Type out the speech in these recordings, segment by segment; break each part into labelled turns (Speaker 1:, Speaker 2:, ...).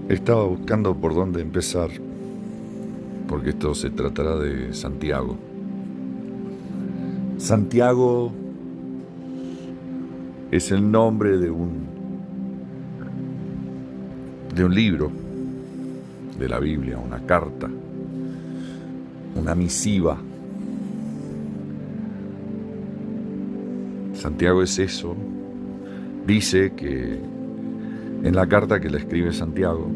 Speaker 1: Estaba buscando por dónde empezar, porque esto se tratará de Santiago. Santiago es el nombre de un libro de la Biblia, una carta, una misiva. Santiago es eso. Dice que en la carta que le escribe Santiago,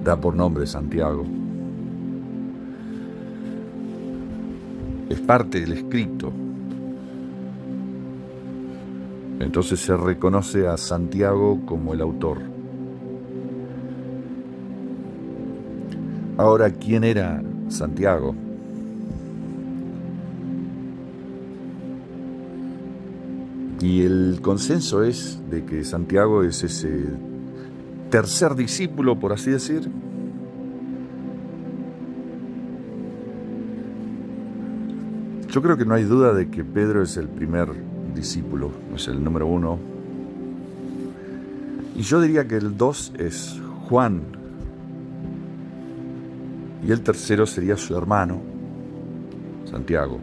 Speaker 1: da por nombre Santiago, es parte del escrito. Entonces se reconoce a Santiago como el autor. Ahora, ¿quién era Santiago? Y el consenso es de que Santiago es ese tercer discípulo, por así decir. Yo creo que no hay duda de que Pedro es el primer discípulo, es el número 1. Y yo diría que el 2 es Juan. Y el tercero sería su hermano, Santiago.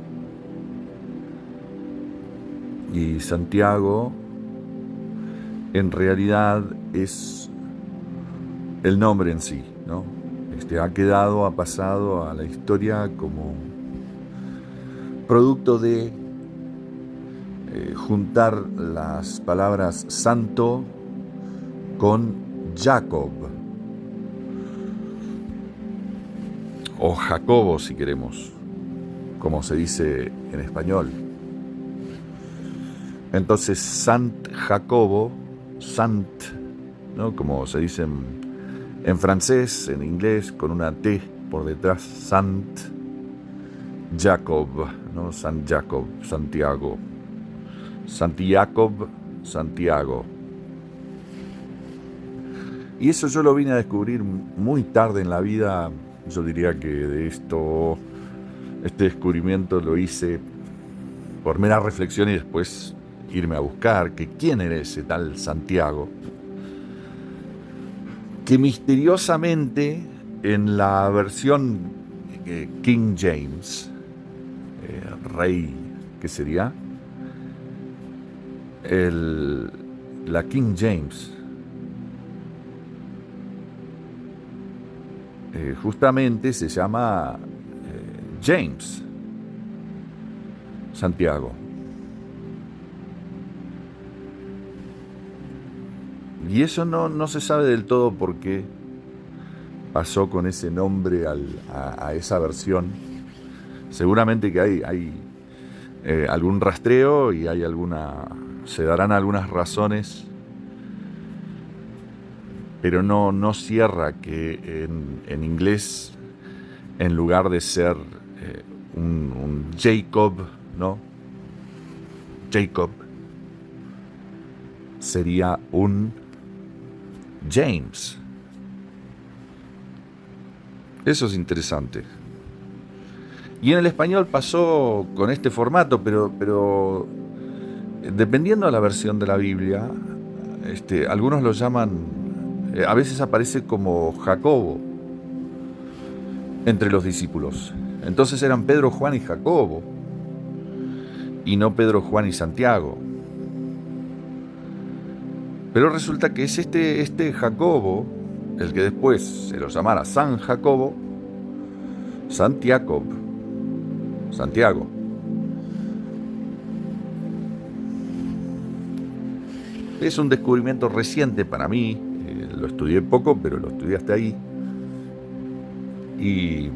Speaker 1: Y Santiago, en realidad, es el nombre en sí, ¿no? Ha pasado a la historia como producto de juntar las palabras santo con Jacob, o Jacobo si queremos, como se dice en español. Entonces Sant Jacobo, Sant, ¿no? Como se dice en francés, en inglés, con una T por detrás, Sant Jacob, ¿no? San Jacob, Santiago. Santiago, Santiago. Y eso yo lo vine a descubrir muy tarde en la vida. Yo diría que este descubrimiento lo hice por mera reflexión y después irme a buscar que quién era ese tal Santiago, que misteriosamente en la versión King James, rey, ¿qué sería? La King James, justamente se llama James Santiago. Y eso no se sabe del todo por qué pasó con ese nombre a esa versión. Seguramente que hay algún rastreo y se darán algunas razones, pero no cierra que en inglés, en lugar de ser un Jacob, ¿no? Jacob sería un James. Eso es interesante. Y en el español pasó con este formato, pero dependiendo de la versión de la Biblia, algunos lo llaman, a veces aparece como Jacobo entre los discípulos. Entonces eran Pedro, Juan y Jacobo, y no Pedro, Juan y Santiago. Pero resulta que es este Jacobo el que después se lo llamara San Jacobo, Santiago. Es un descubrimiento reciente para mí, lo estudié poco, pero lo estudié hasta ahí. Y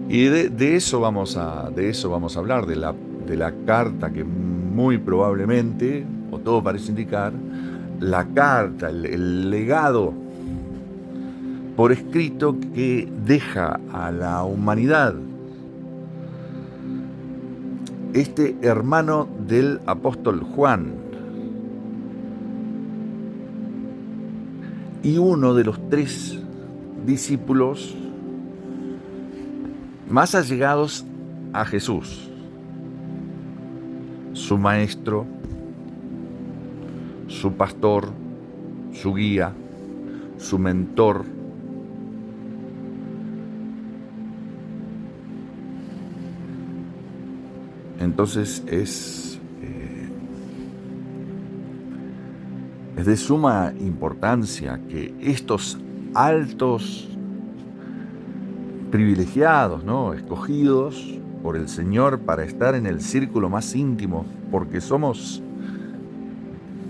Speaker 1: de eso vamos a hablar, de la carta que muy probablemente, o todo parece indicar, la carta, el legado por escrito que deja a la humanidad este hermano del apóstol Juan y uno de los 3 discípulos más allegados a Jesús, su maestro, su pastor, su guía, su mentor. Entonces es de suma importancia que estos altos privilegiados, ¿no?, escogidos por el Señor para estar en el círculo más íntimo, porque somos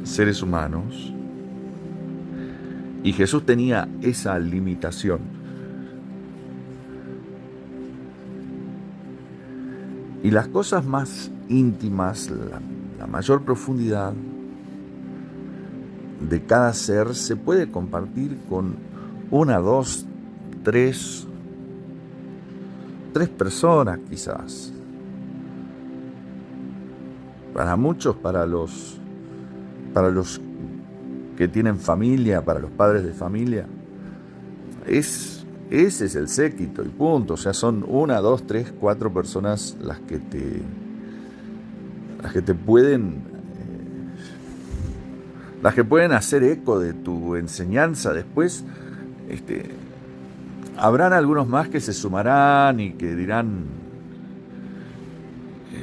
Speaker 1: seres humanos, y Jesús tenía esa limitación. Y las cosas más íntimas, la mayor profundidad de cada ser se puede compartir con una, dos, tres personas quizás. Para muchos, para los que tienen familia, para los padres de familia, ese es el séquito y punto. O sea, son una, dos, tres, cuatro personas las que pueden hacer eco de tu enseñanza. Después habrán algunos más que se sumarán y que dirán,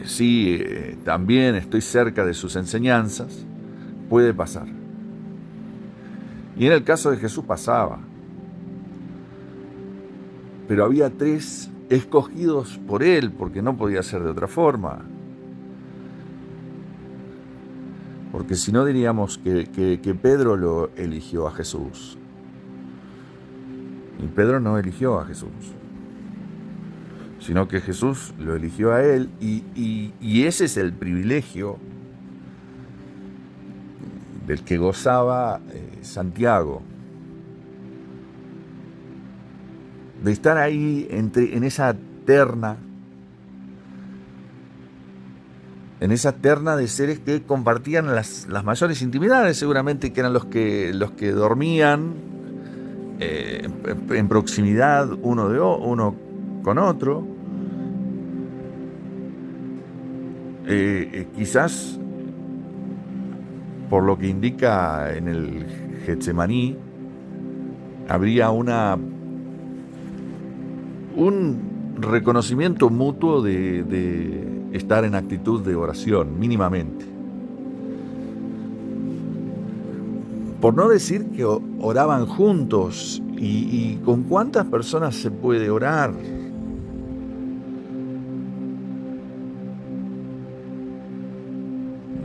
Speaker 1: sí, también estoy cerca de sus enseñanzas. Puede pasar. Y en el caso de Jesús pasaba. Pero había tres escogidos por él, porque no podía ser de otra forma. Porque si no diríamos que Pedro lo eligió a Jesús. Y Pedro no eligió a Jesús, sino que Jesús lo eligió a él, y ese es el privilegio del que gozaba Santiago, de estar ahí en esa terna de seres que compartían las mayores intimidades, seguramente que eran los que dormían en proximidad uno con otro. Quizás por lo que indica en el Getsemaní, habría un reconocimiento mutuo de estar en actitud de oración, mínimamente. Por no decir que oraban juntos, y ¿con cuántas personas se puede orar?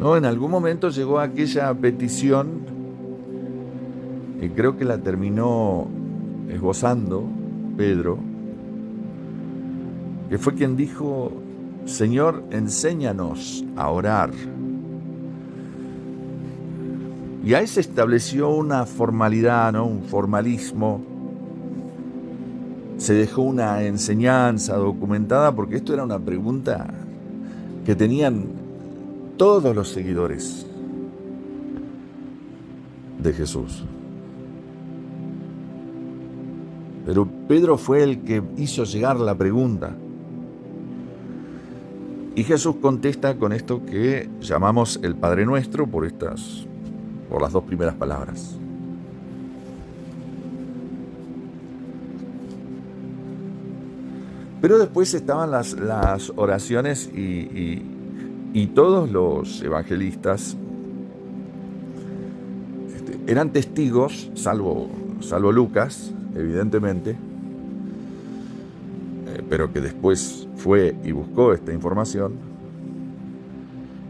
Speaker 1: No, en algún momento llegó aquella petición, y creo que la terminó esbozando Pedro, que fue quien dijo: Señor, enséñanos a orar. Y ahí se estableció una formalidad, ¿no?, un formalismo. Se dejó una enseñanza documentada, porque esto era una pregunta que tenían todos los seguidores de Jesús. Pero Pedro fue el que hizo llegar la pregunta. Y Jesús contesta con esto que llamamos el Padre Nuestro por las dos primeras palabras. Pero después estaban las oraciones, y todos los evangelistas eran testigos, salvo Lucas, evidentemente, pero que después fue y buscó esta información.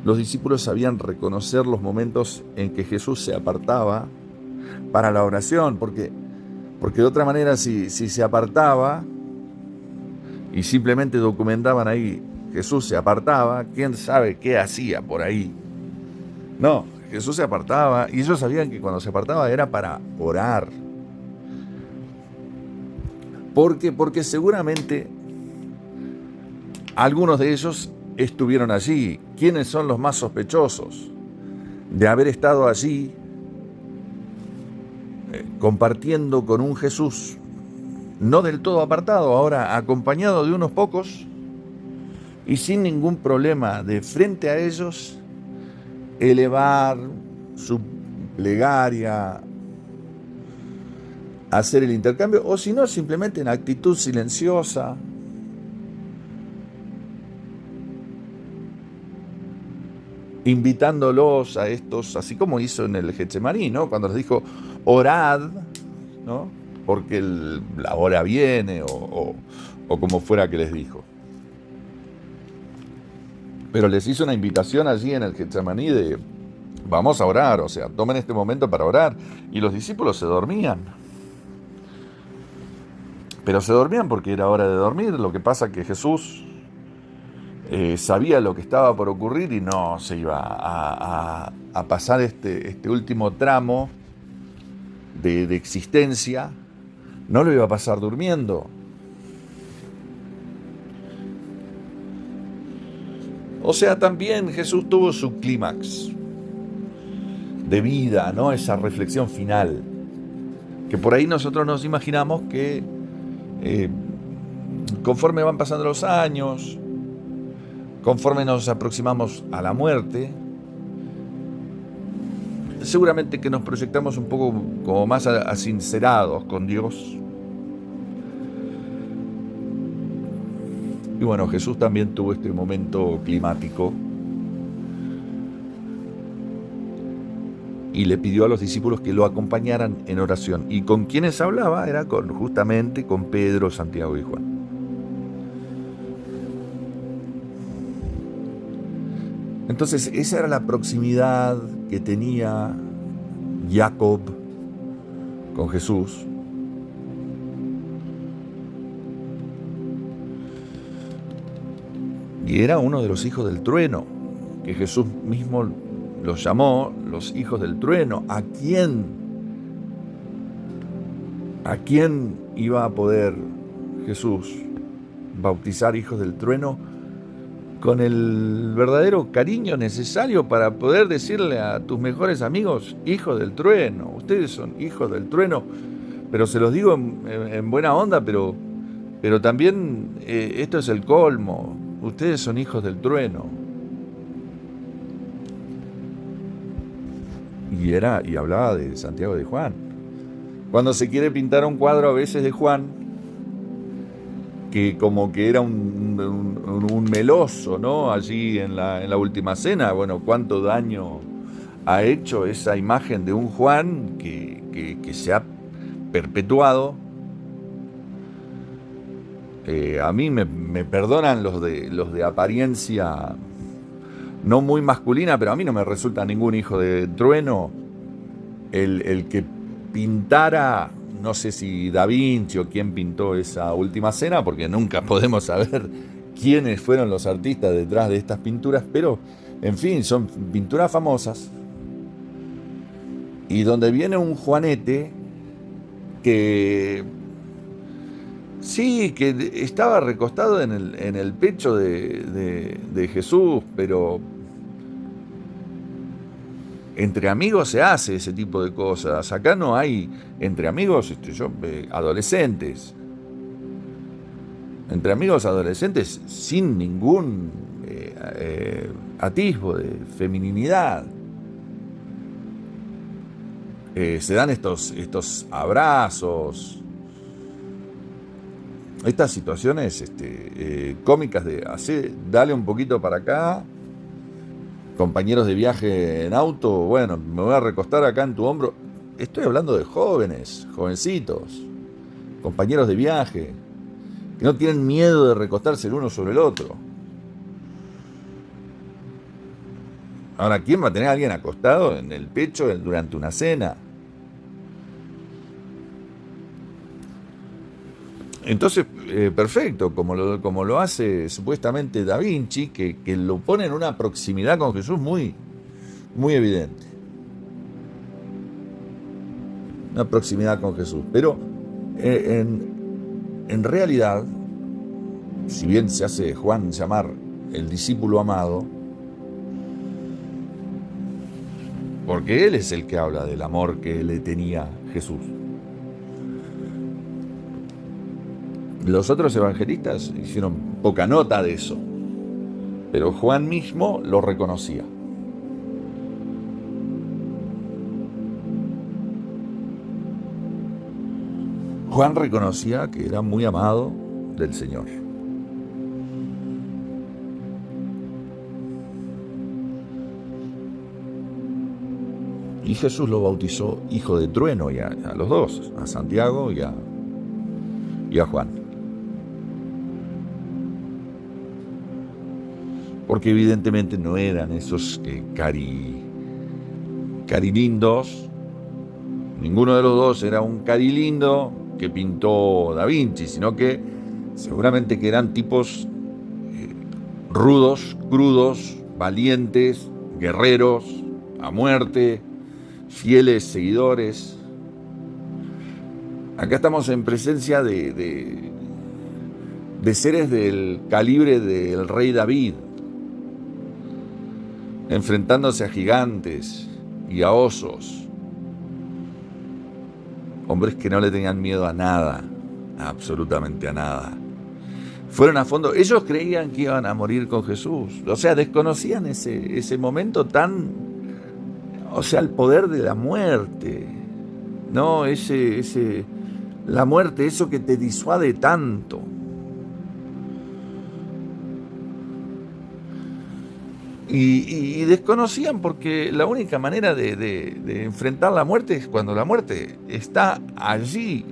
Speaker 1: Los discípulos sabían reconocer los momentos en que Jesús se apartaba para la oración, porque de otra manera, si se apartaba y simplemente documentaban ahí, Jesús se apartaba, quién sabe qué hacía por ahí. No, Jesús se apartaba, y ellos sabían que cuando se apartaba era para orar. Porque seguramente algunos de ellos estuvieron allí. ¿Quiénes son los más sospechosos de haber estado allí compartiendo con un Jesús no del todo apartado, ahora acompañado de unos pocos, y sin ningún problema de frente a ellos elevar su plegaria hacer el intercambio, o si no, simplemente en actitud silenciosa, invitándolos a estos, así como hizo en el Getsemaní, ¿no? Cuando les dijo, orad, ¿no? Porque la hora viene, o como fuera que les dijo. Pero les hizo una invitación allí en el Getsemaní de, vamos a orar, o sea, tomen este momento para orar. Y los discípulos se dormían. Pero se dormían porque era hora de dormir. Lo que pasa es que Jesús sabía lo que estaba por ocurrir y no se iba a pasar este último tramo de existencia, no lo iba a pasar durmiendo. O sea, también Jesús tuvo su clímax de vida, ¿no? Esa reflexión final, que por ahí nosotros nos imaginamos que conforme van pasando los años, conforme nos aproximamos a la muerte, seguramente que nos proyectamos un poco como más asincerados con Dios. Y bueno, Jesús también tuvo este momento climático y le pidió a los discípulos que lo acompañaran en oración. ¿Y con quienes hablaba? Era justamente con Pedro, Santiago y Juan. Entonces, esa era la proximidad que tenía Jacob con Jesús. Y era uno de los hijos del trueno, que Jesús mismo los llamó los hijos del trueno. ¿A quién iba a poder Jesús bautizar hijos del trueno con el verdadero cariño necesario para poder decirle a tus mejores amigos, hijos del trueno? Ustedes son hijos del trueno, pero se los digo en buena onda, pero también esto es el colmo. Ustedes son hijos del trueno. Y hablaba de Santiago y de Juan. Cuando se quiere pintar un cuadro a veces de Juan, que como que era un meloso, ¿no? Allí en la última cena, bueno, cuánto daño ha hecho esa imagen de un Juan que se ha perpetuado. A mí me perdonan los de apariencia no muy masculina, pero a mí no me resulta ningún hijo de trueno el que pintara, no sé si Da Vinci o quién pintó esa última cena, porque nunca podemos saber quiénes fueron los artistas detrás de estas pinturas, pero en fin, son pinturas famosas, y donde viene un Juanete que sí, que estaba recostado en el pecho de Jesús, pero entre amigos se hace ese tipo de cosas. Acá no hay entre amigos, adolescentes. Entre amigos adolescentes sin ningún atisbo de femininidad. Se dan estos abrazos, estas situaciones cómicas de dale un poquito para acá, compañeros de viaje en auto, bueno, me voy a recostar acá en tu hombro. Estoy hablando de jóvenes, jovencitos, compañeros de viaje, que no tienen miedo de recostarse el uno sobre el otro. Ahora, ¿quién va a tener a alguien acostado en el pecho durante una cena? Entonces, perfecto, como lo hace supuestamente Da Vinci, que lo pone en una proximidad con Jesús muy, muy evidente. Una proximidad con Jesús. Pero en realidad, si bien se hace Juan llamar el discípulo amado, porque él es el que habla del amor que le tenía Jesús. Los otros evangelistas hicieron poca nota de eso, pero Juan mismo lo reconocía. Juan reconocía que era muy amado del Señor. Y Jesús lo bautizó hijo de trueno y a los dos, a Santiago y a Juan. Porque evidentemente no eran esos carilindos. Ninguno de los dos era un carilindo que pintó Da Vinci, sino que seguramente que eran tipos rudos, crudos, valientes, guerreros, a muerte, fieles seguidores. Acá estamos en presencia de seres del calibre del rey David, enfrentándose a gigantes y a osos. Hombres que no le tenían miedo a nada, absolutamente a nada. Fueron a fondo. Ellos creían que iban a morir con Jesús. O sea, desconocían ese momento tan... O sea, el poder de la muerte. ¿No? La muerte, eso que te disuade tanto. Y desconocían porque la única manera de enfrentar la muerte es cuando la muerte está allí,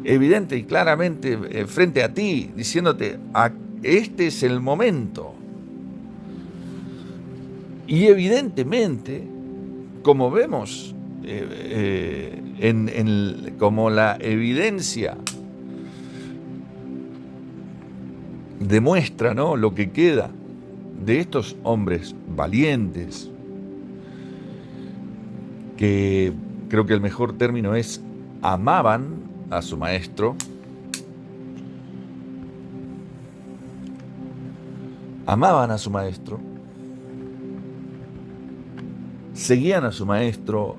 Speaker 1: evidente y claramente frente a ti, diciéndote, este es el momento. Y evidentemente, como vemos, como la evidencia demuestra, ¿no?, lo que queda de estos hombres valientes, que creo que el mejor término es amaban a su maestro, seguían a su maestro,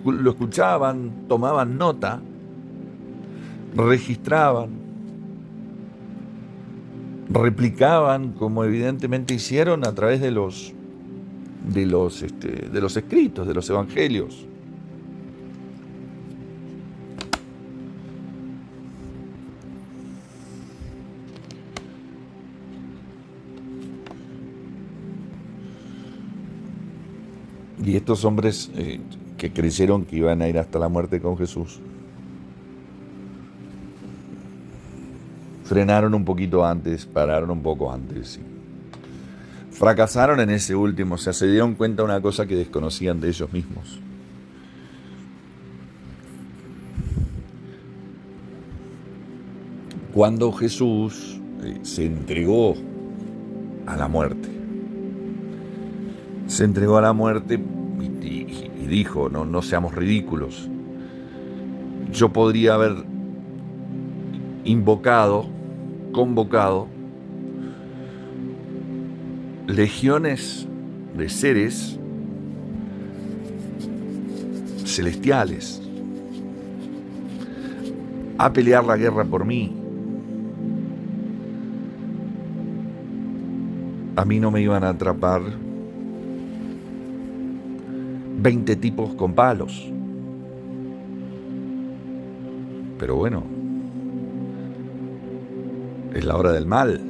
Speaker 1: lo escuchaban, tomaban nota, registraban, replicaban, como evidentemente hicieron a través de los escritos, de los evangelios. Y estos hombres que creyeron que iban a ir hasta la muerte con Jesús, frenaron un poquito antes, pararon un poco antes. Fracasaron en ese último, o sea, se dieron cuenta de una cosa que desconocían de ellos mismos. Cuando Jesús se entregó a la muerte, y dijo, no seamos ridículos. Yo podría haber convocado legiones de seres celestiales a pelear la guerra por mí. A mí no me iban a atrapar 20 tipos con palos. Pero bueno, es la hora del mal.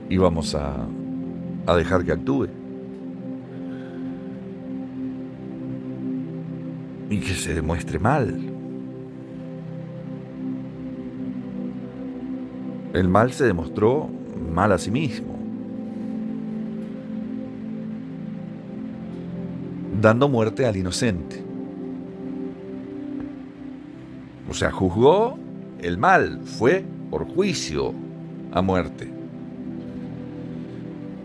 Speaker 1: Y vamos a dejar que actúe. Y que se demuestre mal. El mal se demostró mal a sí mismo, dando muerte al inocente. O sea, juzgó el mal, fue por juicio a muerte.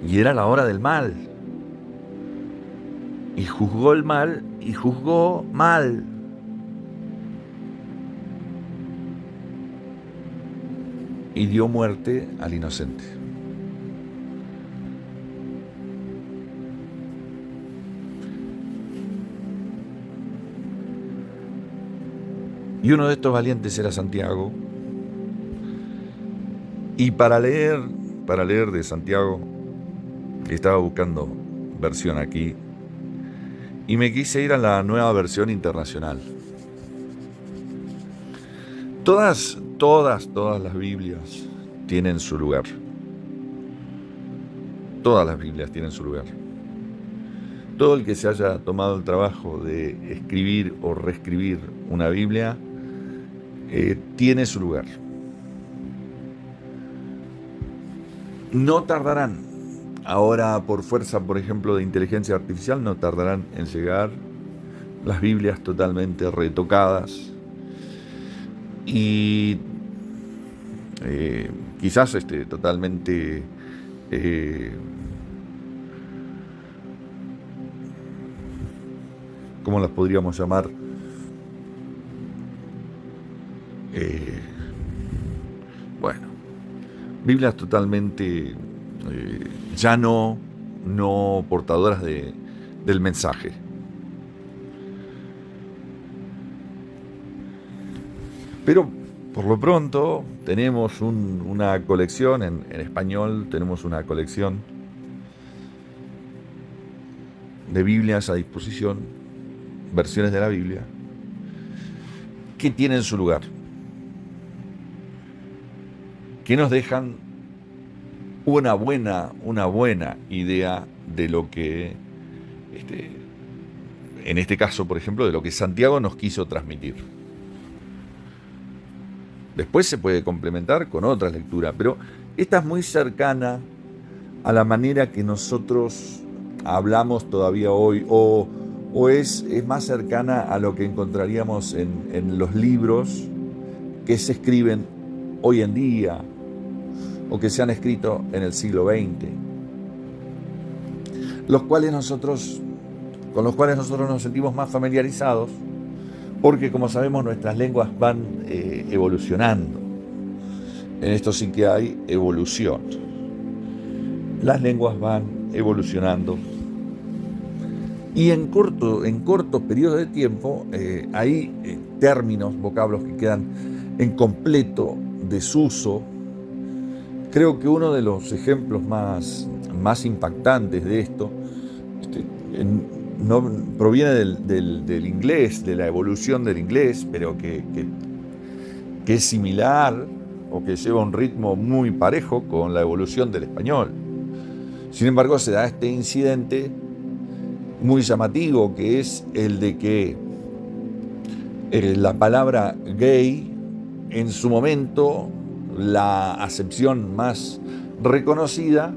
Speaker 1: Y era la hora del mal. Y juzgó el mal y juzgó mal. Y dio muerte al inocente. Y uno de estos valientes era Santiago. Y para leer de Santiago, estaba buscando versión aquí, y me quise ir a la nueva versión internacional. Todas las Biblias tienen su lugar. Todas las Biblias tienen su lugar. Todo el que se haya tomado el trabajo de escribir o reescribir una Biblia tiene su lugar. No tardarán, ahora por fuerza, por ejemplo, de inteligencia artificial, no tardarán en llegar las Biblias totalmente retocadas y quizás totalmente ¿cómo las podríamos llamar? Bueno, Biblias totalmente ya no portadoras del mensaje. Pero por lo pronto tenemos una colección en español, tenemos una colección de Biblias a disposición, versiones de la Biblia, que tienen su lugar, que nos dejan una buena idea de lo que, en este caso, por ejemplo, de lo que Santiago nos quiso transmitir. Después se puede complementar con otra lectura, pero esta es muy cercana a la manera que nosotros hablamos todavía hoy, o es más cercana a lo que encontraríamos en los libros que se escriben hoy en día o que se han escrito en el siglo XX, con los cuales nosotros nos sentimos más familiarizados, porque como sabemos nuestras lenguas van evolucionando. En esto sí que hay evolución. Las lenguas van evolucionando y en cortos periodos de tiempo hay términos, vocablos que quedan en completo desuso. Creo que uno de los ejemplos más impactantes de esto no proviene del inglés, de la evolución del inglés, pero que es similar o que lleva un ritmo muy parejo con la evolución del español. Sin embargo, se da este incidente muy llamativo, que es el de que la palabra gay, en su momento, la acepción más reconocida,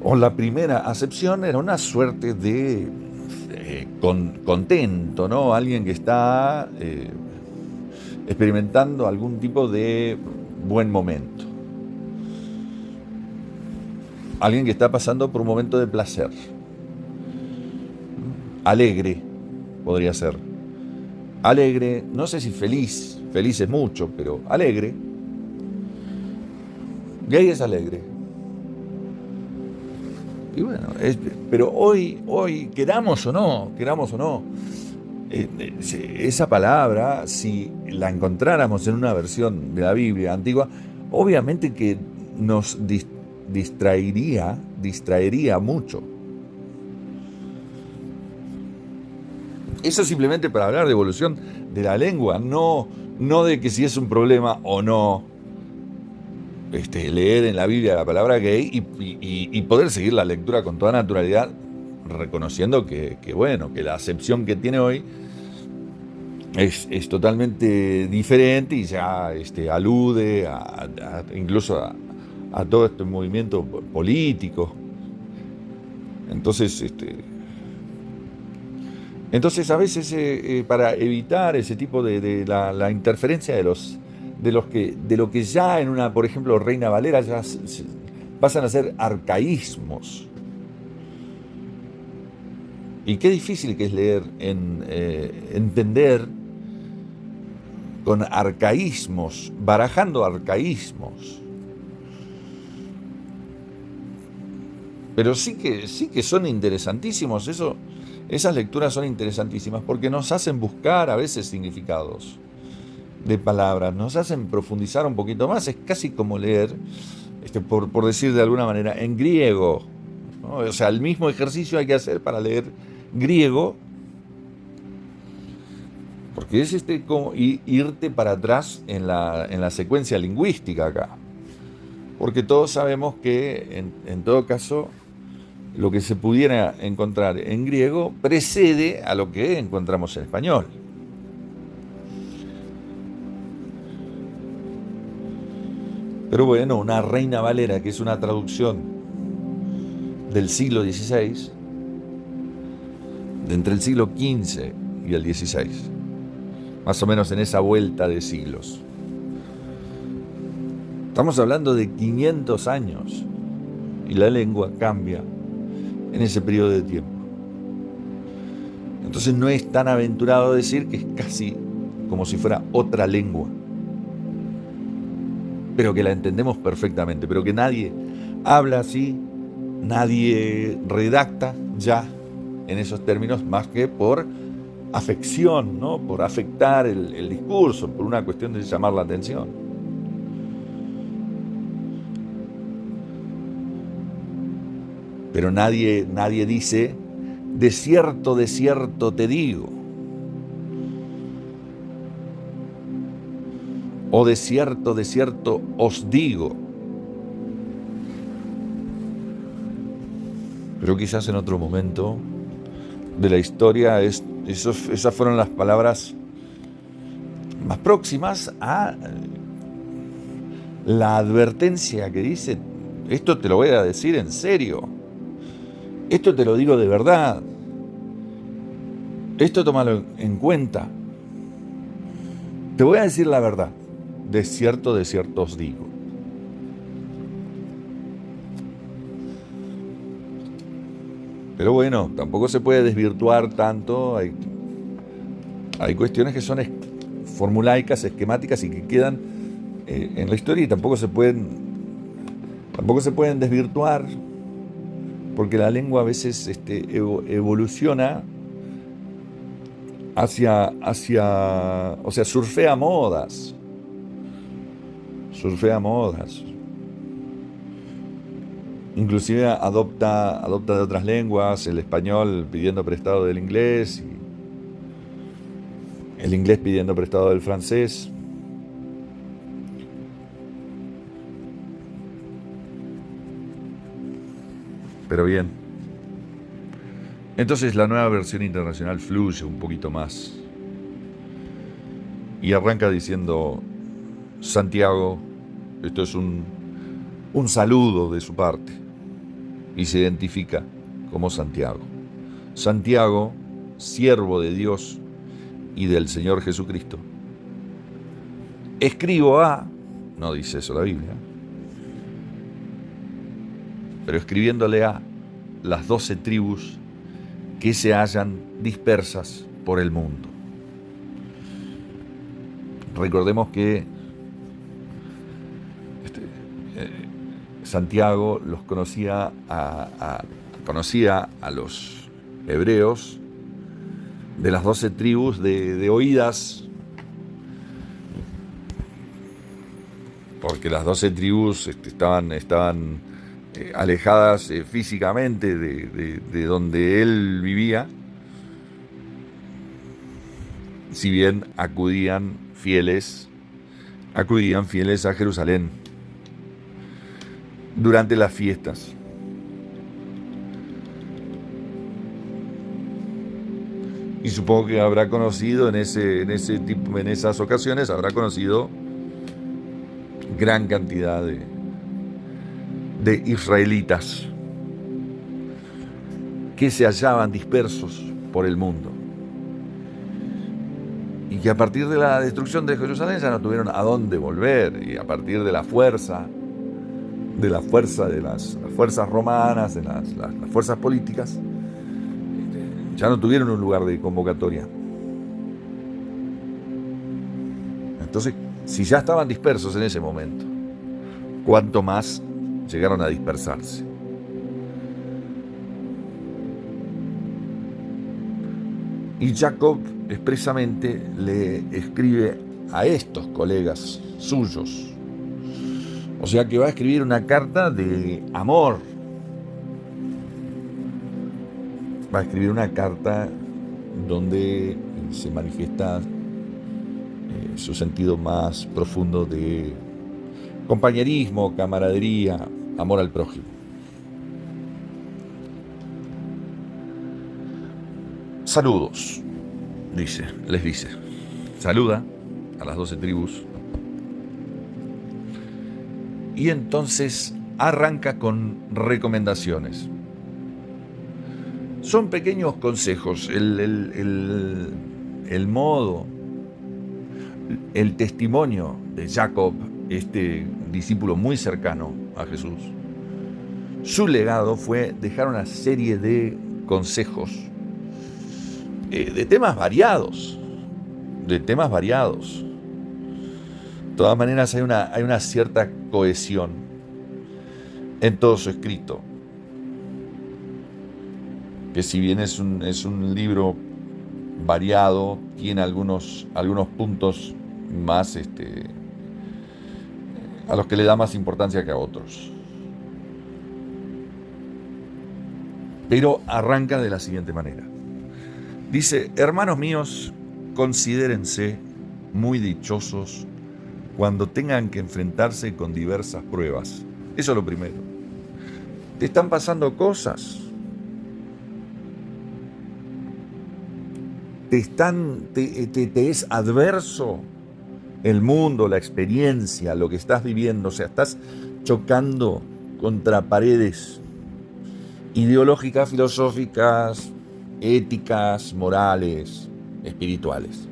Speaker 1: o la primera acepción, era una suerte de contento, ¿no? Alguien que está experimentando algún tipo de buen momento. Alguien que está pasando por un momento de placer. Alegre, podría ser. Alegre, no sé si feliz es mucho, pero alegre. Gay es alegre. Y bueno, pero hoy, queramos o no, esa palabra, si la encontráramos en una versión de la Biblia antigua, obviamente que nos distraería mucho. Eso simplemente para hablar de evolución de la lengua, no de que si es un problema o no leer en la Biblia la palabra gay y poder seguir la lectura con toda naturalidad, reconociendo que la acepción que tiene hoy es totalmente diferente y ya alude incluso a todo este movimiento político. Entonces a veces para evitar ese tipo de la interferencia de lo que ya en una, por ejemplo, Reina Valera ya pasan a ser arcaísmos. Y qué difícil que es leer, entender con arcaísmos, barajando arcaísmos. Pero sí que son interesantísimos, esas lecturas son interesantísimas porque nos hacen buscar a veces significados de palabras, nos hacen profundizar un poquito más. Es casi como leer, por decir de alguna manera, en griego, ¿no? O sea, el mismo ejercicio hay que hacer para leer griego, porque es como irte para atrás en la secuencia lingüística acá. Porque todos sabemos que, en todo caso, lo que se pudiera encontrar en griego precede a lo que encontramos en español. Pero bueno, una Reina Valera, que es una traducción del siglo XVI, de entre el siglo XV y el XVI, más o menos en esa vuelta de siglos. Estamos hablando de 500 años y la lengua cambia en ese periodo de tiempo. Entonces no es tan aventurado decir que es casi como si fuera otra lengua, pero que la entendemos perfectamente, pero que nadie habla así, nadie redacta ya en esos términos más que por afección, ¿no? Por afectar el discurso, por una cuestión de llamar la atención. Pero nadie dice, de cierto te digo, o de cierto os digo. Pero quizás en otro momento de la historia esas fueron las palabras más próximas a la advertencia que dice: esto te lo voy a decir en serio, esto te lo digo de verdad, esto tómalo en cuenta, te voy a decir la verdad, de cierto os digo. Pero bueno, tampoco se puede desvirtuar tanto. Hay cuestiones que son formulaicas, esquemáticas y que quedan en la historia y tampoco se pueden desvirtuar, porque la lengua a veces evoluciona hacia, o sea, surfea modas. Inclusive adopta de otras lenguas, el español pidiendo prestado del inglés, y el inglés pidiendo prestado del francés. Pero bien. Entonces la nueva versión internacional fluye un poquito más. Y arranca diciendo: Santiago, esto es un saludo de su parte. Y se identifica como Santiago. Santiago, siervo de Dios y del Señor Jesucristo. Escribo a, no dice eso la Biblia, pero escribiéndole a las 12 tribus que se hallan dispersas por el mundo. Recordemos que Santiago los conocía a los hebreos de las 12 tribus de oídas, porque las 12 tribus estaban alejadas físicamente de donde él vivía, si bien acudían fieles a Jerusalén durante las fiestas. Y supongo que habrá conocido en esas ocasiones, habrá conocido gran cantidad de israelitas que se hallaban dispersos por el mundo y que a partir de la destrucción de Jerusalén ya no tuvieron a dónde volver, y a partir de la fuerza de las fuerzas romanas, de las fuerzas políticas, ya no tuvieron un lugar de convocatoria. Entonces, si ya estaban dispersos en ese momento, ¿cuánto más llegaron a dispersarse? Y Jacob expresamente le escribe a estos colegas suyos. O sea que va a escribir una carta de amor. va a escribir una carta donde se manifiesta su sentido más profundo de compañerismo, camaradería, amor al prójimo. Saludos, les dice. Saluda a las 12 tribus. Y entonces arranca con recomendaciones. Son pequeños consejos, el modo, el testimonio de Jacob, este discípulo muy cercano a Jesús. Su legado fue dejar una serie de consejos de temas variados. De todas maneras hay una cierta cohesión en todo su escrito, que si bien es un libro variado, tiene algunos puntos más a los que le da más importancia que a otros. Pero arranca de la siguiente manera. Dice: hermanos míos, considérense muy dichosos cuando tengan que enfrentarse con diversas pruebas. Eso es lo primero. Te están pasando cosas. Te es adverso el mundo, la experiencia, lo que estás viviendo. O sea, estás chocando contra paredes ideológicas, filosóficas, éticas, morales, espirituales.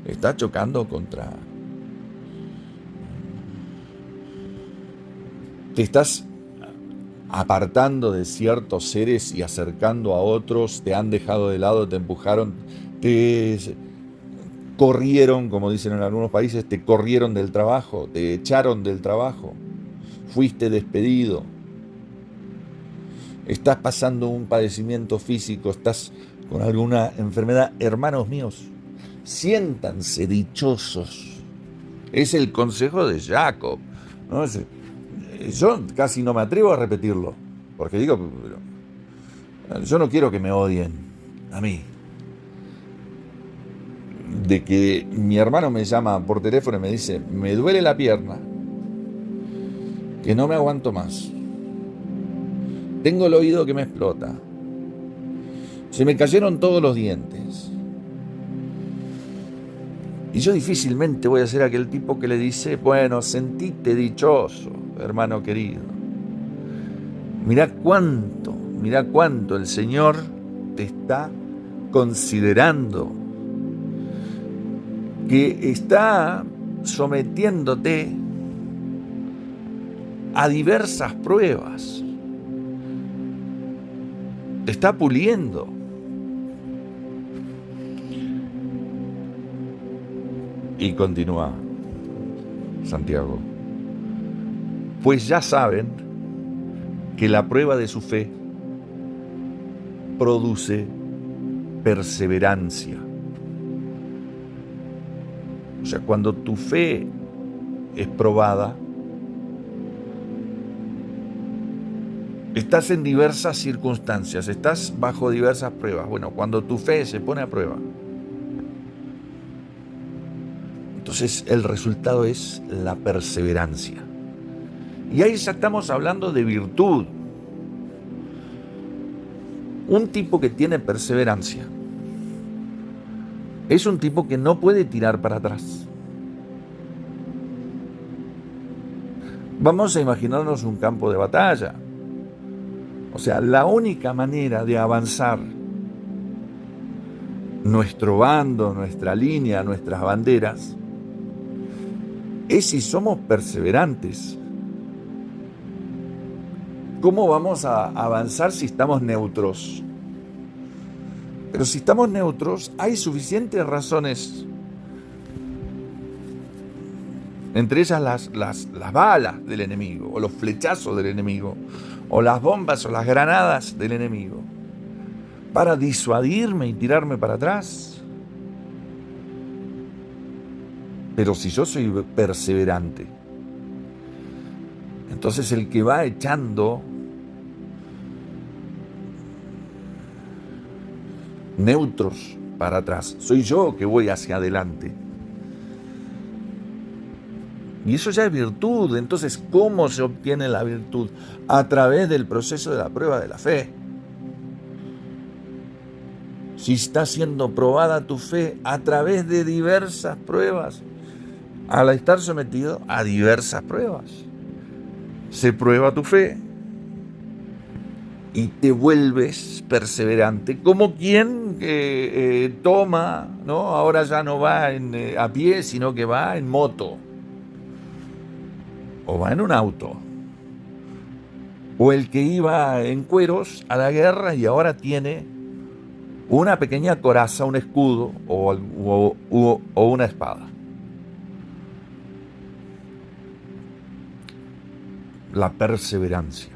Speaker 1: Estás chocando contra... Te estás apartando de ciertos seres y acercando a otros, te han dejado de lado, te empujaron, te corrieron, como dicen en algunos países, te corrieron del trabajo, te echaron del trabajo, fuiste despedido, estás pasando un padecimiento físico, estás con alguna enfermedad. Hermanos míos, siéntanse dichosos. Es el consejo de Jacob, ¿no? Yo casi no me atrevo a repetirlo, porque digo, yo no quiero que me odien a mí. De que mi hermano me llama por teléfono y me dice: me duele la pierna, que no me aguanto más, tengo el oído que me explota, se me cayeron todos los dientes. Y yo difícilmente voy a ser aquel tipo que le dice: bueno, sentite dichoso, hermano querido. Mirá cuánto el Señor te está considerando, que está sometiéndote a diversas pruebas, te está puliendo. Y continúa Santiago: pues ya saben que la prueba de su fe produce perseverancia. O sea, cuando tu fe es probada, estás en diversas circunstancias, estás bajo diversas pruebas. Bueno, cuando tu fe se pone a prueba, entonces el resultado es la perseverancia. Y ahí ya estamos hablando de virtud. Un tipo que tiene perseverancia es un tipo que no puede tirar para atrás. Vamos a imaginarnos un campo de batalla. O sea, la única manera de avanzar nuestro bando, nuestra línea, nuestras banderas, es si somos perseverantes. ¿Cómo vamos a avanzar si estamos neutros? Pero si estamos neutros, hay suficientes razones, entre ellas las balas del enemigo, o los flechazos del enemigo, o las bombas o las granadas del enemigo, para disuadirme y tirarme para atrás. Pero si yo soy perseverante, entonces el que va echando neutros para atrás. Soy yo que voy hacia adelante. Y eso ya es virtud. Entonces, ¿cómo se obtiene la virtud? A través del proceso de la prueba de la fe. Si está siendo probada tu fe a través de diversas pruebas, al estar sometido a diversas pruebas, se prueba tu fe y te vuelves perseverante, como quien toma, ¿no? Ahora ya no va a pie, sino que va en moto, o va en un auto, o el que iba en cueros a la guerra y ahora tiene una pequeña coraza, un escudo o una espada. La perseverancia.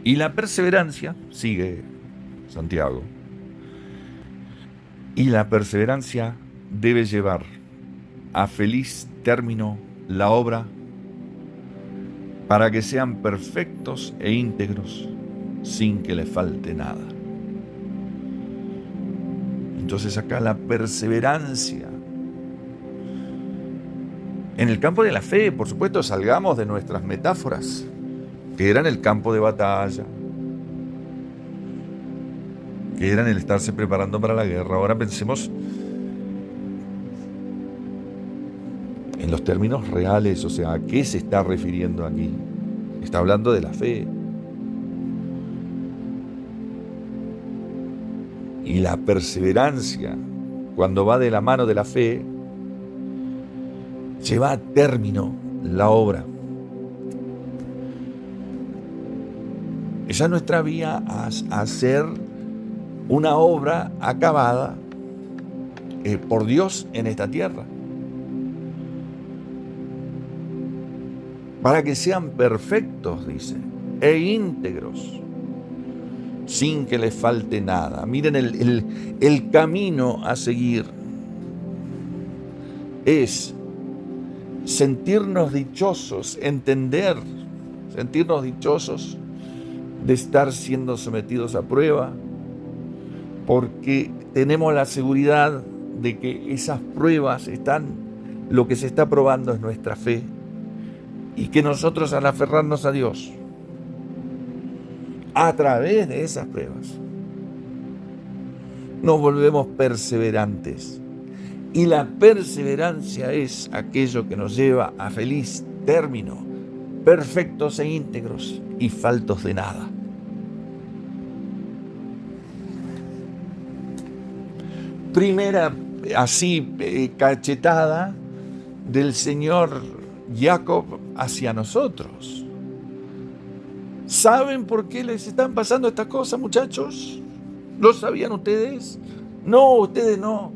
Speaker 1: Y la perseverancia, sigue Santiago, y la perseverancia debe llevar a feliz término la obra para que sean perfectos e íntegros sin que les falte nada. Entonces acá la perseverancia. En el campo de la fe, por supuesto, salgamos de nuestras metáforas, que eran el campo de batalla, que eran el estarse preparando para la guerra. Ahora pensemos en los términos reales, o sea, ¿a qué se está refiriendo aquí? Está hablando de la fe. Y la perseverancia, cuando va de la mano de la fe, lleva a término la obra. Esa es nuestra vía a hacer una obra acabada por Dios en esta tierra. Para que sean perfectos, dice, e íntegros, sin que les falte nada. Miren, el camino a seguir es sentirnos dichosos, sentirnos dichosos de estar siendo sometidos a prueba, porque tenemos la seguridad de que esas pruebas lo que se está probando es nuestra fe, y que nosotros, al aferrarnos a Dios a través de esas pruebas, nos volvemos perseverantes. Y la perseverancia es aquello que nos lleva a feliz término, perfectos e íntegros y faltos de nada. Primera cachetada del Señor Jacob hacia nosotros. ¿Saben por qué les están pasando estas cosas, muchachos? ¿Lo sabían ustedes? No, ustedes no.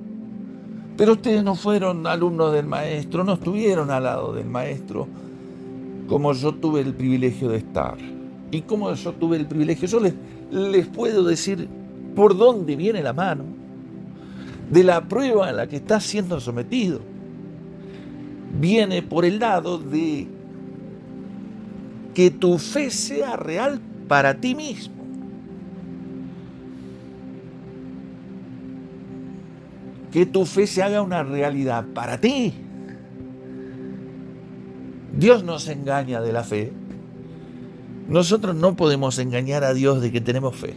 Speaker 1: Pero ustedes no fueron alumnos del maestro, no estuvieron al lado del maestro como yo tuve el privilegio de estar. Y como yo tuve el privilegio, yo les puedo decir por dónde viene la mano de la prueba a la que estás siendo sometido. Viene por el lado de que tu fe sea real para ti mismo. Que tu fe se haga una realidad para ti. Dios nos engaña de la fe. Nosotros no podemos engañar a Dios de que tenemos fe.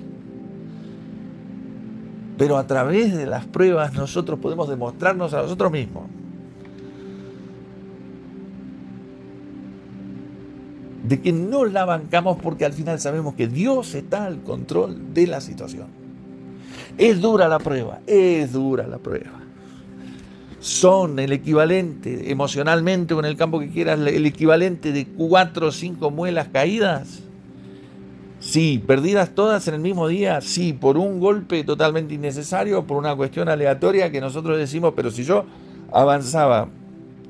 Speaker 1: Pero a través de las pruebas nosotros podemos demostrarnos a nosotros mismos de que no la bancamos, porque al final sabemos que Dios está al control de la situación. Es dura la prueba, es dura la prueba. Son el equivalente, emocionalmente o en el campo que quieras, el equivalente de 4 o 5 muelas caídas. Sí, perdidas todas en el mismo día, sí, por un golpe totalmente innecesario, por una cuestión aleatoria que nosotros decimos, pero si yo avanzaba,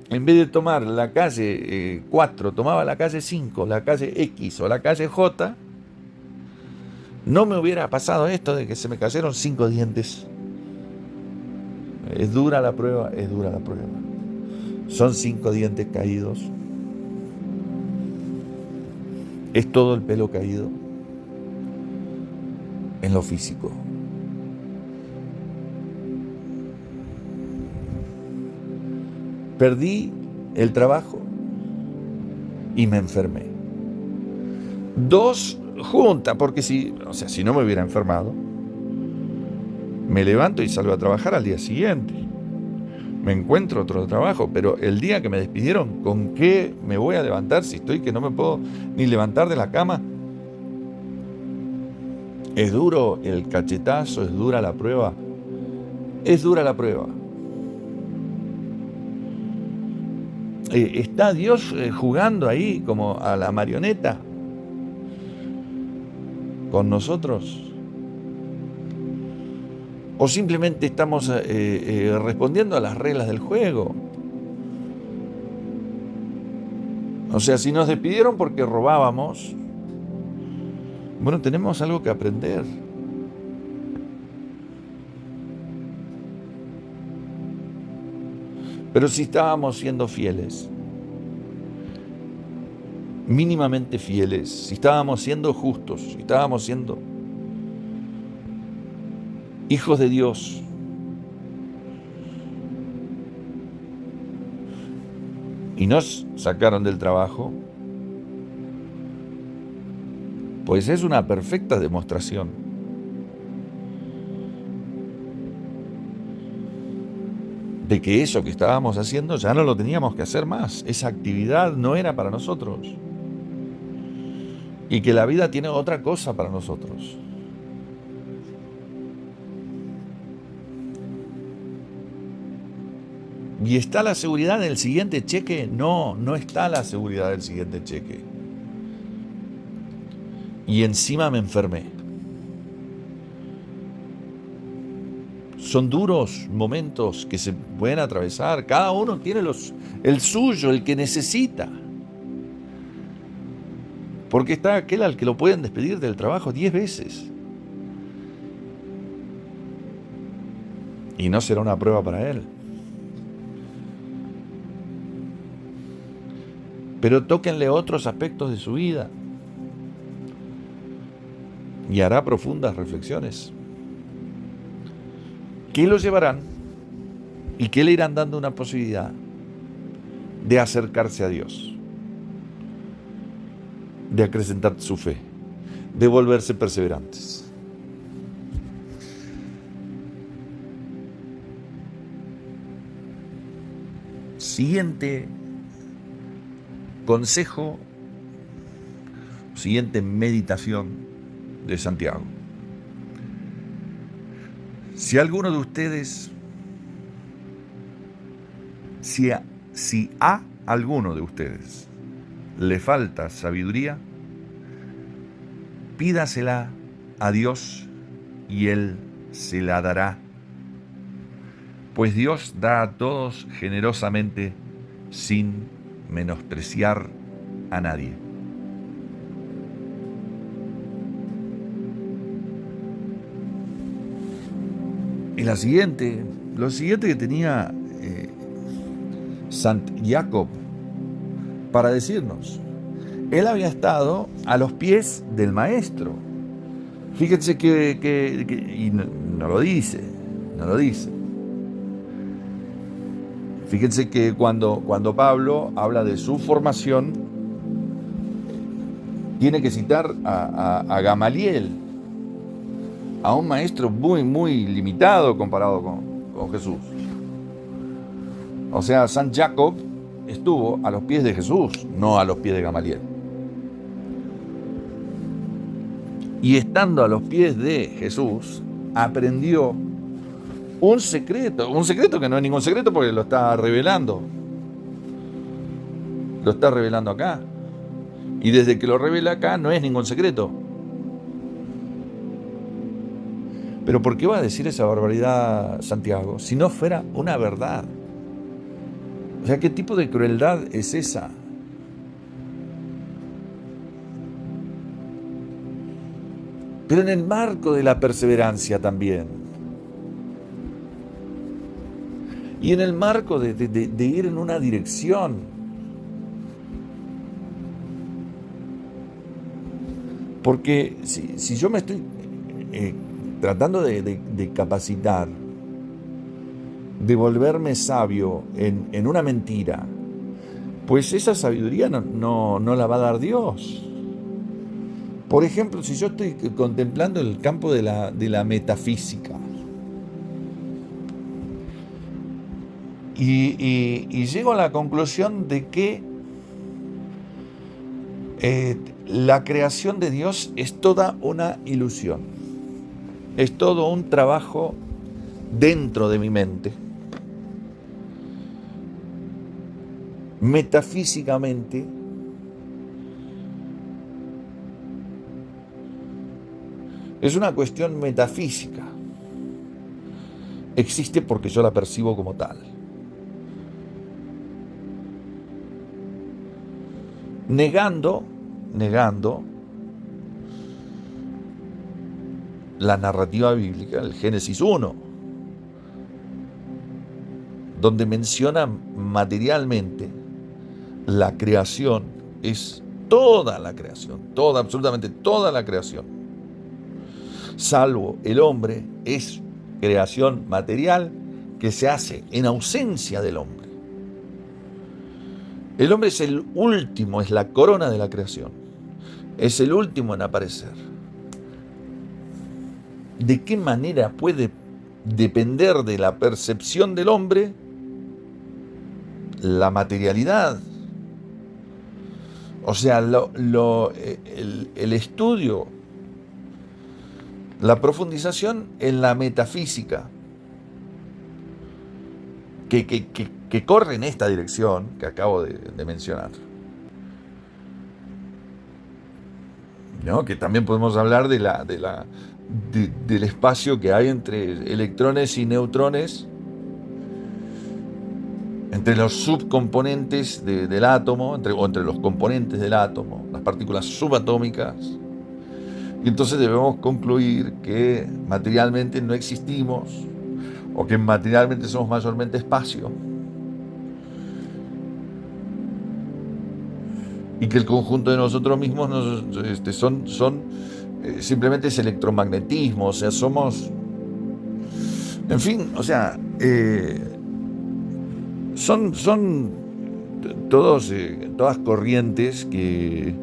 Speaker 1: en vez de tomar la calle 4, tomaba la calle 5, la calle X o la calle J, no me hubiera pasado esto de que se me cayeron 5 dientes. Es dura la prueba, es dura la prueba. Son 5 dientes caídos. Es todo el pelo caído. en lo físico. Perdí el trabajo y me enfermé. Dos juntas, porque si no me hubiera enfermado, me levanto y salgo a trabajar al día siguiente. Me encuentro otro trabajo, pero el día que me despidieron, ¿con qué me voy a levantar si estoy que no me puedo ni levantar de la cama? Es duro el cachetazo, es dura la prueba. Es dura la prueba. ¿Está Dios jugando ahí como a la marioneta con nosotros? ¿O simplemente estamos respondiendo a las reglas del juego? O sea, si nos despidieron porque robábamos, bueno, tenemos algo que aprender. Pero si estábamos siendo fieles, mínimamente fieles, si estábamos siendo justos, si estábamos siendo hijos de Dios, y nos sacaron del trabajo, pues es una perfecta demostración de que eso que estábamos haciendo ya no lo teníamos que hacer más. Esa actividad no era para nosotros. Y que la vida tiene otra cosa para nosotros. ¿Y está la seguridad del siguiente cheque? No, no está la seguridad del siguiente cheque. Y encima me enfermé. Son duros momentos que se pueden atravesar. Cada uno tiene el suyo, el que necesita. Porque está aquel al que lo pueden despedir del trabajo 10 veces. Y no será una prueba para él. Pero tóquenle otros aspectos de su vida. Y hará profundas reflexiones. ¿Qué lo llevarán? ¿Y qué le irán dando una posibilidad de acercarse a Dios? De acrecentar su fe, de volverse perseverantes. Siguiente consejo, siguiente meditación de Santiago. Si alguno de ustedes, si a alguno de ustedes le falta sabiduría, pídasela a Dios y Él se la dará. Pues Dios da a todos generosamente sin menospreciar a nadie. Y lo siguiente que tenía Sant Jacob para decirnos, él había estado a los pies del maestro. Fíjense y no lo dice. Fíjense que cuando Pablo habla de su formación, tiene que citar a Gamaliel, a un maestro muy, muy limitado comparado con Jesús. O sea, Sant Jacob estuvo a los pies de Jesús, no a los pies de Gamaliel. Y estando a los pies de Jesús, aprendió un secreto que no es ningún secreto porque lo está revelando. Lo está revelando acá. Y desde que lo revela acá no es ningún secreto. Pero ¿por qué va a decir esa barbaridad Santiago? Si no fuera una verdad. O sea, ¿qué tipo de crueldad es esa? Pero en el marco de la perseverancia también. Y en el marco de ir en una dirección. Porque si yo me estoy tratando de capacitar, de volverme sabio en una mentira, pues esa sabiduría no la va a dar Dios. Por ejemplo, si yo estoy contemplando el campo de la metafísica y llego a la conclusión de que la creación de Dios es toda una ilusión, es todo un trabajo dentro de mi mente. Metafísicamente, es una cuestión metafísica. Existe porque yo la percibo como tal. Negando la narrativa bíblica, el Génesis 1, donde menciona materialmente la creación, es toda la creación, toda, absolutamente toda la creación, salvo el hombre, es creación material que se hace en ausencia del hombre. El hombre es el último, es la corona de la creación, es el último en aparecer. ¿De qué manera puede depender de la percepción del hombre la materialidad? O sea, el estudio, la profundización en la metafísica, que corre en esta dirección que acabo de mencionar. ¿No? Que también podemos hablar del espacio que hay entre electrones y neutrones, entre los subcomponentes del átomo, entre los componentes del átomo, las partículas subatómicas. Y entonces debemos concluir que materialmente no existimos, o que materialmente somos mayormente espacio, y que el conjunto de nosotros mismos son simplemente es electromagnetismo, o sea, somos, en fin, o sea, son todas corrientes que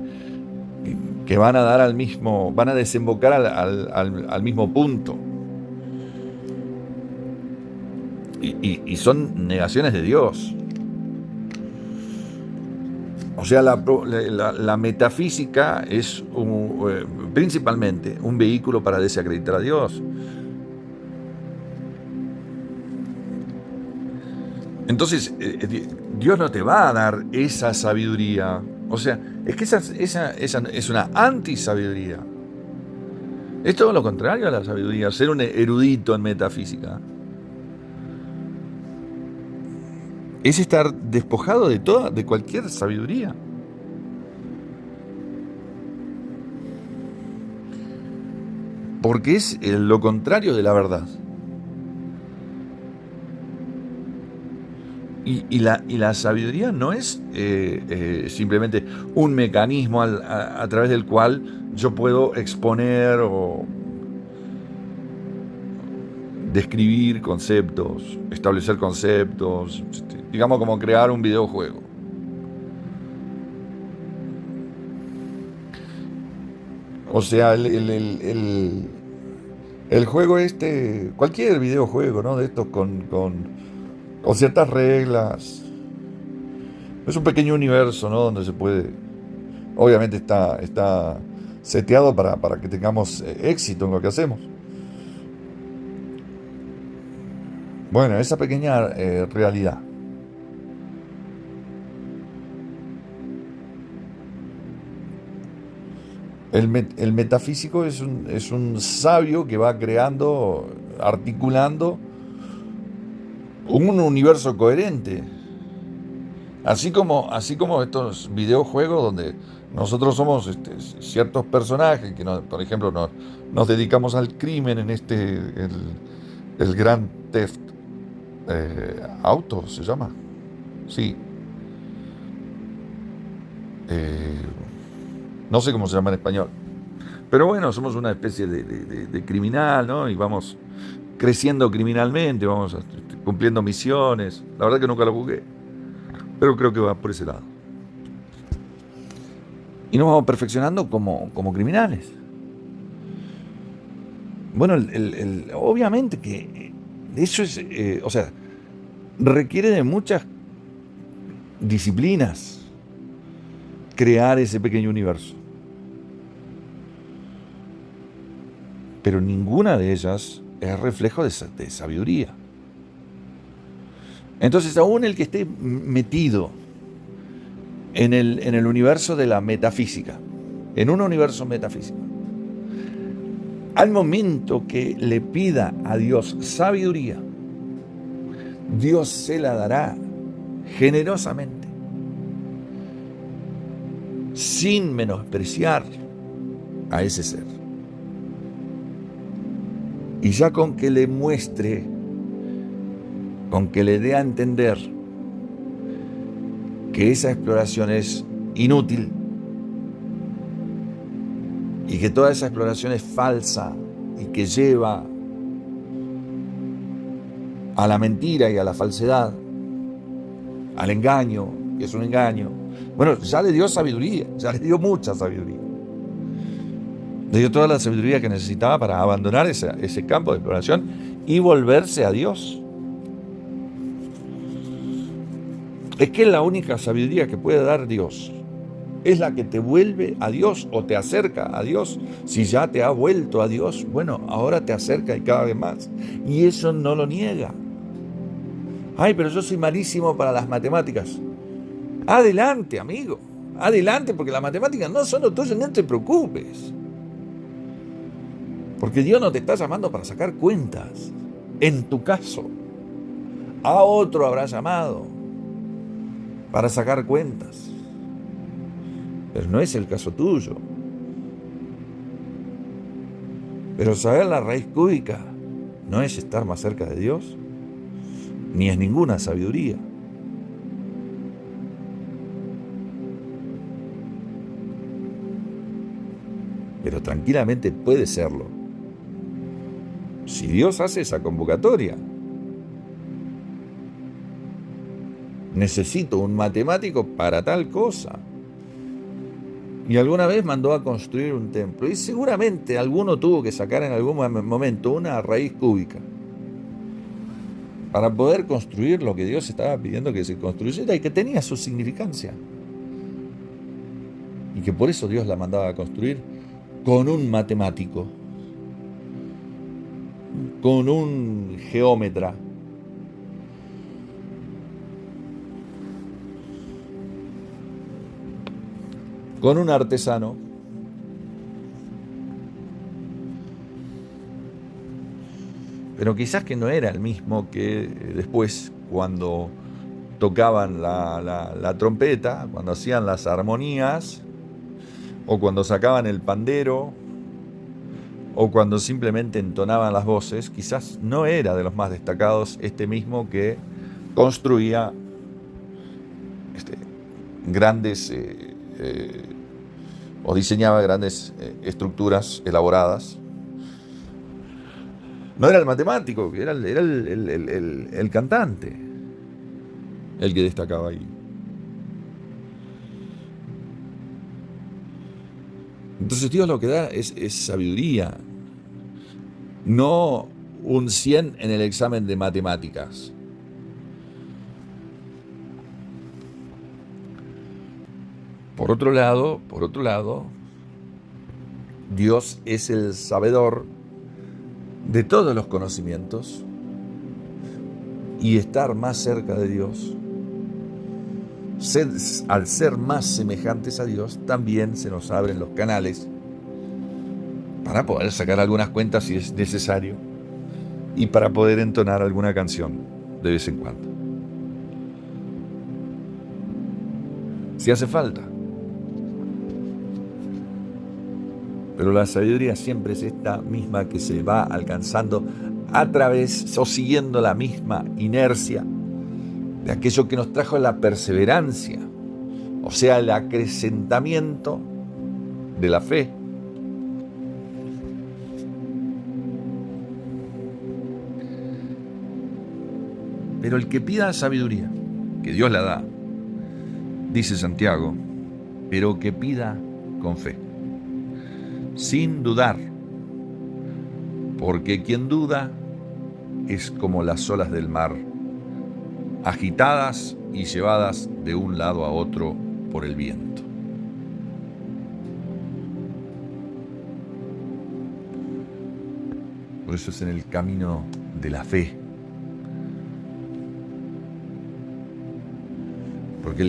Speaker 1: van a dar van a desembocar al mismo punto. Y son negaciones de Dios. O sea, la metafísica es principalmente un vehículo para desacreditar a Dios. Entonces, Dios no te va a dar esa sabiduría. O sea, es que esa es una antisabiduría. Es todo lo contrario a la sabiduría, ser un erudito en metafísica. Es estar despojado de cualquier sabiduría. Porque es lo contrario de la verdad. Y la sabiduría no es simplemente un mecanismo a través del cual yo puedo exponer o describir conceptos, establecer conceptos, digamos como crear un videojuego. O sea, el juego cualquier videojuego, ¿no? De estos con ciertas reglas. Es un pequeño universo, ¿no? Donde se puede, obviamente está seteado para que tengamos éxito en lo que hacemos. Bueno, esa pequeña realidad. El metafísico es un sabio que va creando, articulando un universo coherente. Así como estos videojuegos donde nosotros somos ciertos personajes que, por ejemplo, nos dedicamos al crimen en el Grand Theft Auto, ¿se llama? Sí. No sé cómo se llama en español. Pero bueno, somos una especie de criminal, ¿no? Y vamos creciendo criminalmente, vamos cumpliendo misiones. La verdad que nunca lo jugué, pero creo que va por ese lado. Y nos vamos perfeccionando como criminales. Bueno, obviamente que eso es, o sea, requiere de muchas disciplinas crear ese pequeño universo. Pero ninguna de ellas es reflejo de sabiduría. Entonces, aún el que esté metido en el universo de la metafísica, en un universo metafísico, al momento que le pida a Dios sabiduría, Dios se la dará generosamente, sin menospreciar a ese ser. Y ya con que le muestre, con que le dé a entender que esa exploración es inútil y que toda esa exploración es falsa y que lleva a la mentira y a la falsedad, al engaño, que es un engaño. Bueno, ya le dio sabiduría, ya le dio mucha sabiduría. Le dio toda la sabiduría que necesitaba para abandonar ese campo de exploración y volverse a Dios. Es que la única sabiduría que puede dar Dios es la que te vuelve a Dios o te acerca a Dios. Si ya te ha vuelto a Dios, bueno, ahora te acerca y cada vez más. Y eso no lo niega. Ay, pero yo soy malísimo para las matemáticas. Adelante, amigo. Adelante, porque las matemáticas no son lo tuyo, no te preocupes. Porque Dios no te está llamando para sacar cuentas. En tu caso, a otro habrá llamado para sacar cuentas. Pero no es el caso tuyo. Pero saber la raíz cúbica no es estar más cerca de Dios, ni es ninguna sabiduría. Pero tranquilamente puede serlo. Si Dios hace esa convocatoria. Necesito un matemático para tal cosa. Y alguna vez mandó a construir un templo. Y seguramente alguno tuvo que sacar en algún momento una raíz cúbica para poder construir lo que Dios estaba pidiendo que se construyera y que tenía su significancia. Y que por eso Dios la mandaba a construir con un matemático, con un geómetra, con un artesano. Pero quizás que no era el mismo que después, cuando tocaban la trompeta, cuando hacían las armonías, o cuando sacaban el pandero, o cuando simplemente entonaban las voces, quizás no era de los más destacados este mismo que construía grandes o diseñaba grandes estructuras elaboradas. No era el matemático, era el cantante el que destacaba ahí. Entonces Dios lo que da es sabiduría, no un 100 en el examen de matemáticas. Por otro lado, Dios es el sabedor de todos los conocimientos, y estar más cerca de Dios, al ser más semejantes a Dios, también se nos abren los canales para poder sacar algunas cuentas si es necesario y para poder entonar alguna canción de vez en cuando, si hace falta. Pero la sabiduría siempre es esta misma que se va alcanzando a través o siguiendo la misma inercia de aquello que nos trajo la perseverancia, o sea, el acrecentamiento de la fe. Pero el que pida sabiduría, que Dios la da, dice Santiago, pero que pida con fe, sin dudar, porque quien duda es como las olas del mar, agitadas y llevadas de un lado a otro por el viento. Por eso es en el camino de la fe. Porque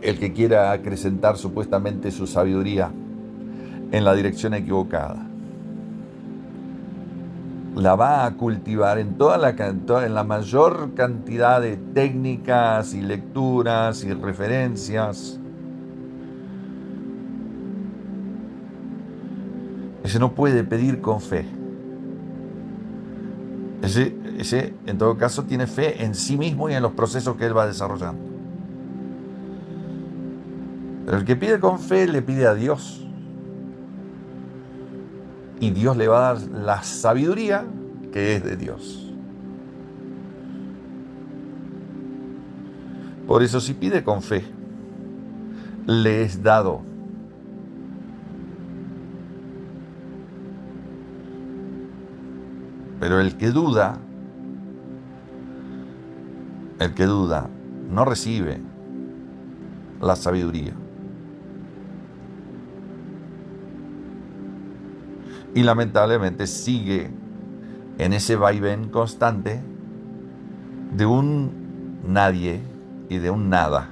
Speaker 1: el que quiera acrecentar supuestamente su sabiduría en la dirección equivocada, la va a cultivar en en la mayor cantidad de técnicas y lecturas y referencias. Ese no puede pedir con fe. Ese, en todo caso, tiene fe en sí mismo y en los procesos que él va desarrollando. Pero el que pide con fe le pide a Dios. Y Dios le va a dar la sabiduría que es de Dios. Por eso, si pide con fe, le es dado. Pero el que duda no recibe la sabiduría. Y lamentablemente sigue en ese vaivén constante de un nadie y de un nada.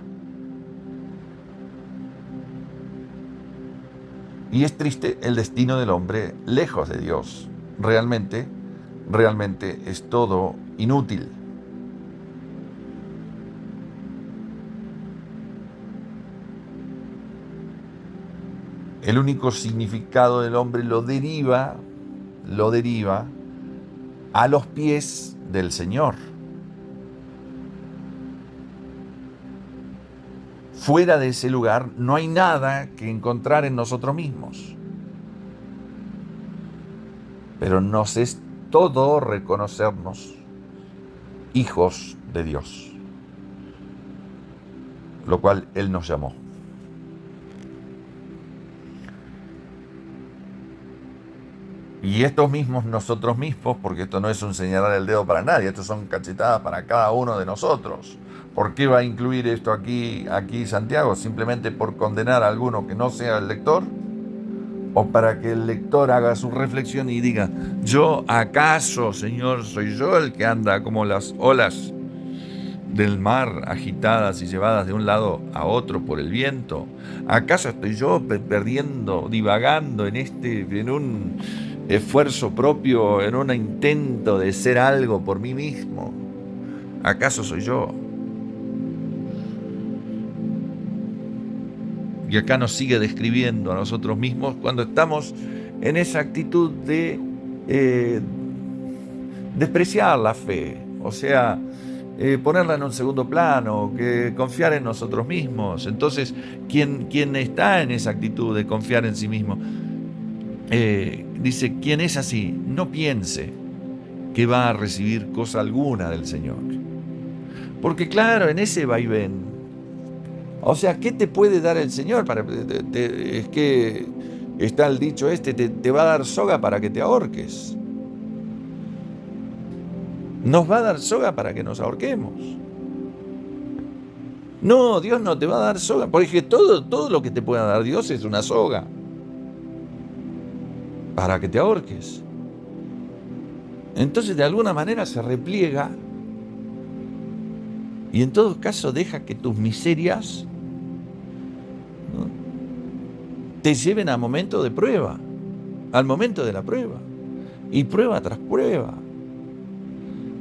Speaker 1: Y es triste el destino del hombre lejos de Dios. Realmente es todo inútil. El único significado del hombre lo deriva a los pies del Señor. Fuera de ese lugar no hay nada que encontrar en nosotros mismos. Pero nos es todo reconocernos hijos de Dios, lo cual Él nos llamó. Y estos mismos, nosotros mismos, porque esto no es un señalar el dedo para nadie, esto son cachetadas para cada uno de nosotros. ¿Por qué va a incluir esto aquí Santiago? ¿Simplemente por condenar a alguno que no sea el lector? ¿O para que el lector haga su reflexión y diga, yo acaso, Señor, soy yo el que anda como las olas del mar agitadas y llevadas de un lado a otro por el viento? ¿Acaso estoy yo perdiendo, divagando en un esfuerzo propio, en un intento de ser algo por mí mismo? ¿Acaso soy yo? Y acá nos sigue describiendo a nosotros mismos cuando estamos en esa actitud de despreciar la fe, o sea, ponerla en un segundo plano, que confiar en nosotros mismos. Entonces, quien está en esa actitud de confiar en sí mismo, dice, quien es así, no piense que va a recibir cosa alguna del Señor. Porque claro, en ese vaivén, o sea, ¿qué te puede dar el Señor? Es que está el dicho te va a dar soga para que te ahorques. Nos va a dar soga para que nos ahorquemos. No, Dios no te va a dar soga, porque todo lo que te pueda dar Dios es una soga para que te ahorques. Entonces, de alguna manera se repliega y en todo caso deja que tus miserias, ¿no?, te lleven a momento de prueba, al momento de la prueba, y prueba tras prueba.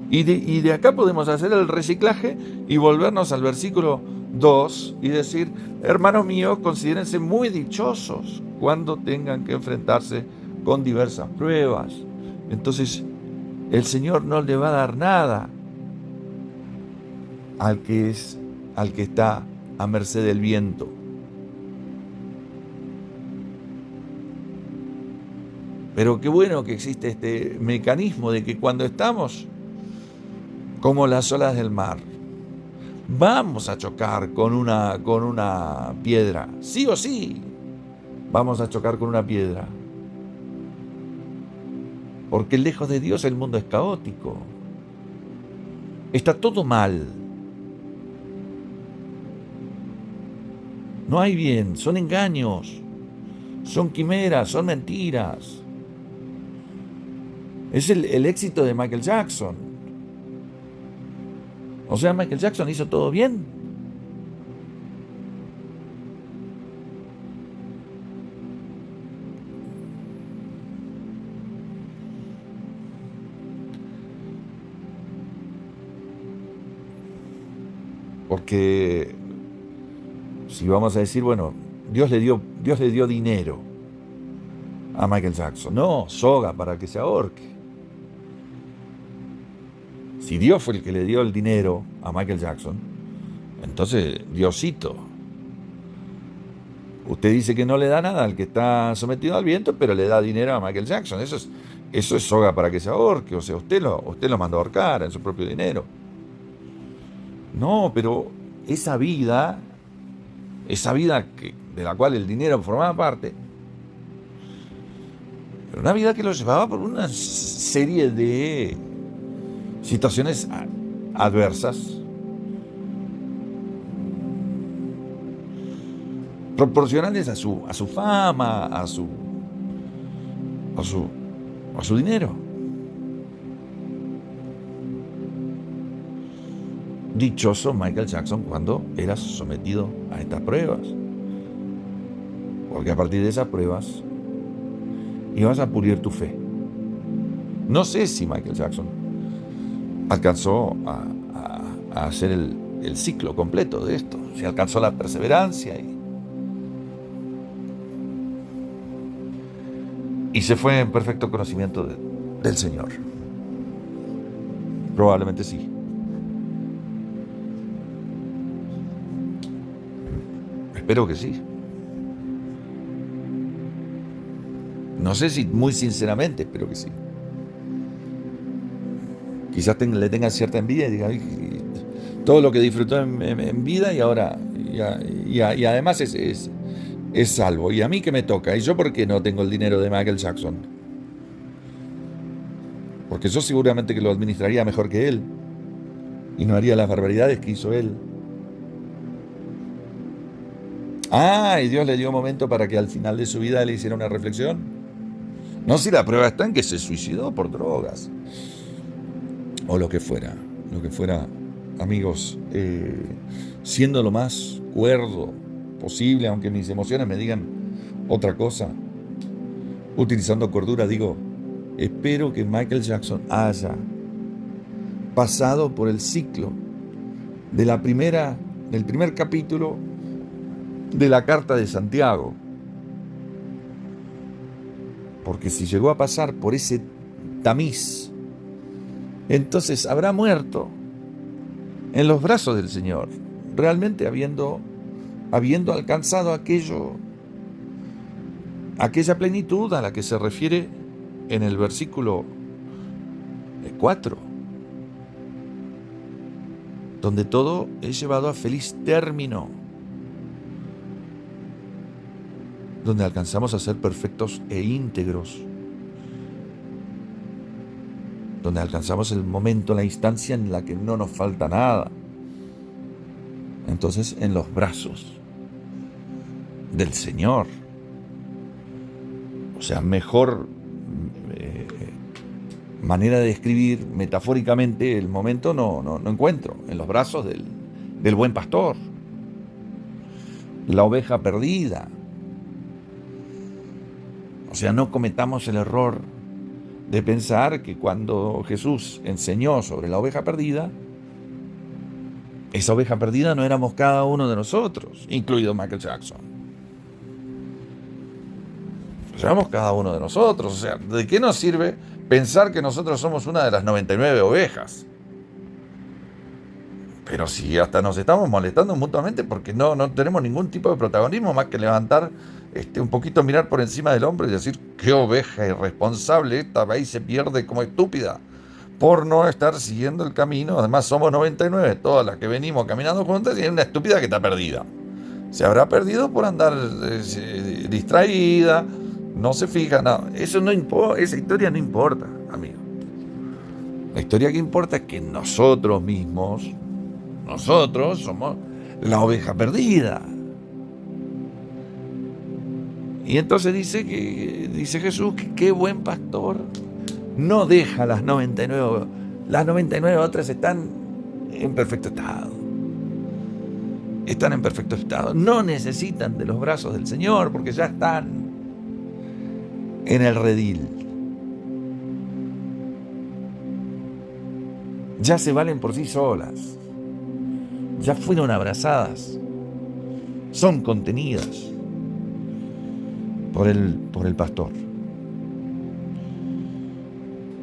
Speaker 1: Y de acá podemos hacer el reciclaje y volvernos al versículo 2 y decir, hermanos míos, considérense muy dichosos cuando tengan que enfrentarse con diversas pruebas. Entonces, el Señor no le va a dar nada al que está a merced del viento. Pero qué bueno que existe este mecanismo de que cuando estamos como las olas del mar. Vamos a chocar con una piedra, sí o sí. Vamos a chocar con una piedra. Porque lejos de Dios el mundo es caótico. Está todo mal. No hay bien, son engaños, son quimeras, son mentiras. Es el éxito de Michael Jackson. O sea, Michael Jackson hizo todo bien. Porque si vamos a decir, bueno, Dios le dio dinero a Michael Jackson. No, soga para que se ahorque. Si Dios fue el que le dio el dinero a Michael Jackson, entonces Diosito. Usted dice que no le da nada al que está sometido al viento, pero le da dinero a Michael Jackson. Eso es soga para que se ahorque. O sea, usted lo mandó a ahorcar en su propio dinero. No, pero esa vida de la cual el dinero formaba parte, era una vida que lo llevaba por una serie de situaciones adversas, proporcionales a su fama, a su dinero. Dichoso Michael Jackson cuando era sometido a estas pruebas, porque a partir de esas pruebas ibas a pulir tu fe. No sé si Michael Jackson alcanzó a hacer el ciclo completo de esto, si alcanzó la perseverancia y se fue en perfecto conocimiento del Señor. Probablemente sí. Espero que sí. No sé si muy sinceramente, espero que sí. Quizás le tenga cierta envidia y diga, todo lo que disfrutó en vida y ahora, y además es salvo. ¿Y a mí qué me toca? ¿Y yo por qué no tengo el dinero de Michael Jackson? Porque yo seguramente que lo administraría mejor que él y no haría las barbaridades que hizo él. Y Dios le dio un momento para que al final de su vida le hiciera una reflexión. No si la prueba está en que se suicidó por drogas. O lo que fuera, amigos, siendo lo más cuerdo posible, aunque mis emociones me digan otra cosa, utilizando cordura, digo, espero que Michael Jackson haya pasado por el ciclo del primer capítulo de la Carta de Santiago, porque si llegó a pasar por ese tamiz, entonces habrá muerto en los brazos del Señor, realmente habiendo alcanzado aquella plenitud a la que se refiere en el versículo 4, donde todo es llevado a feliz término, donde alcanzamos a ser perfectos e íntegros, donde alcanzamos el momento, la instancia en la que no nos falta nada. Entonces, en los brazos del Señor. O sea, mejor manera de describir metafóricamente el momento no encuentro. En los brazos del buen pastor, la oveja perdida. O sea, no cometamos el error de pensar que cuando Jesús enseñó sobre la oveja perdida, esa oveja perdida no éramos cada uno de nosotros, incluido Michael Jackson. Éramos cada uno de nosotros. O sea, ¿de qué nos sirve pensar que nosotros somos una de las 99 ovejas? Pero si hasta nos estamos molestando mutuamente porque no tenemos ningún tipo de protagonismo más que levantar un poquito, mirar por encima del hombro y decir, qué oveja irresponsable, esta va y se pierde como estúpida, por no estar siguiendo el camino. Además somos 99, todas las que venimos caminando juntas, y hay una estúpida que está perdida. Se habrá perdido por andar distraída, no se fija, no. Eso no importa, esa historia no importa, amigo. La historia que importa es que nosotros mismos, nosotros somos la oveja perdida. Y entonces dice Jesús que qué buen pastor no deja las 99. Las 99 otras están en perfecto estado. Están en perfecto estado. No necesitan de los brazos del Señor porque ya están en el redil. Ya se valen por sí solas. Ya fueron abrazadas. Son contenidas por el pastor.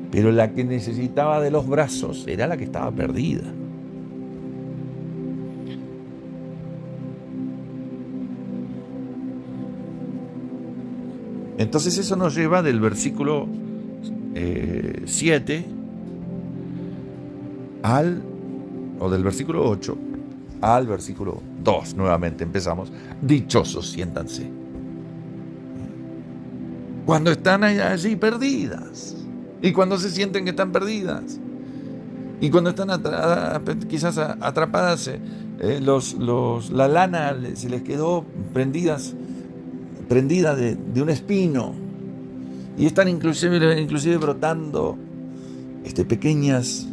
Speaker 1: Pero la que necesitaba de los brazos era la que estaba perdida. Entonces eso nos lleva del versículo 7 o del versículo 8 al versículo 2. Nuevamente empezamos. Dichosos siéntanse cuando están allí perdidas, y cuando se sienten que están perdidas, y cuando están quizás atrapadas, la lana se les quedó prendida de un espino, y están inclusive brotando pequeñas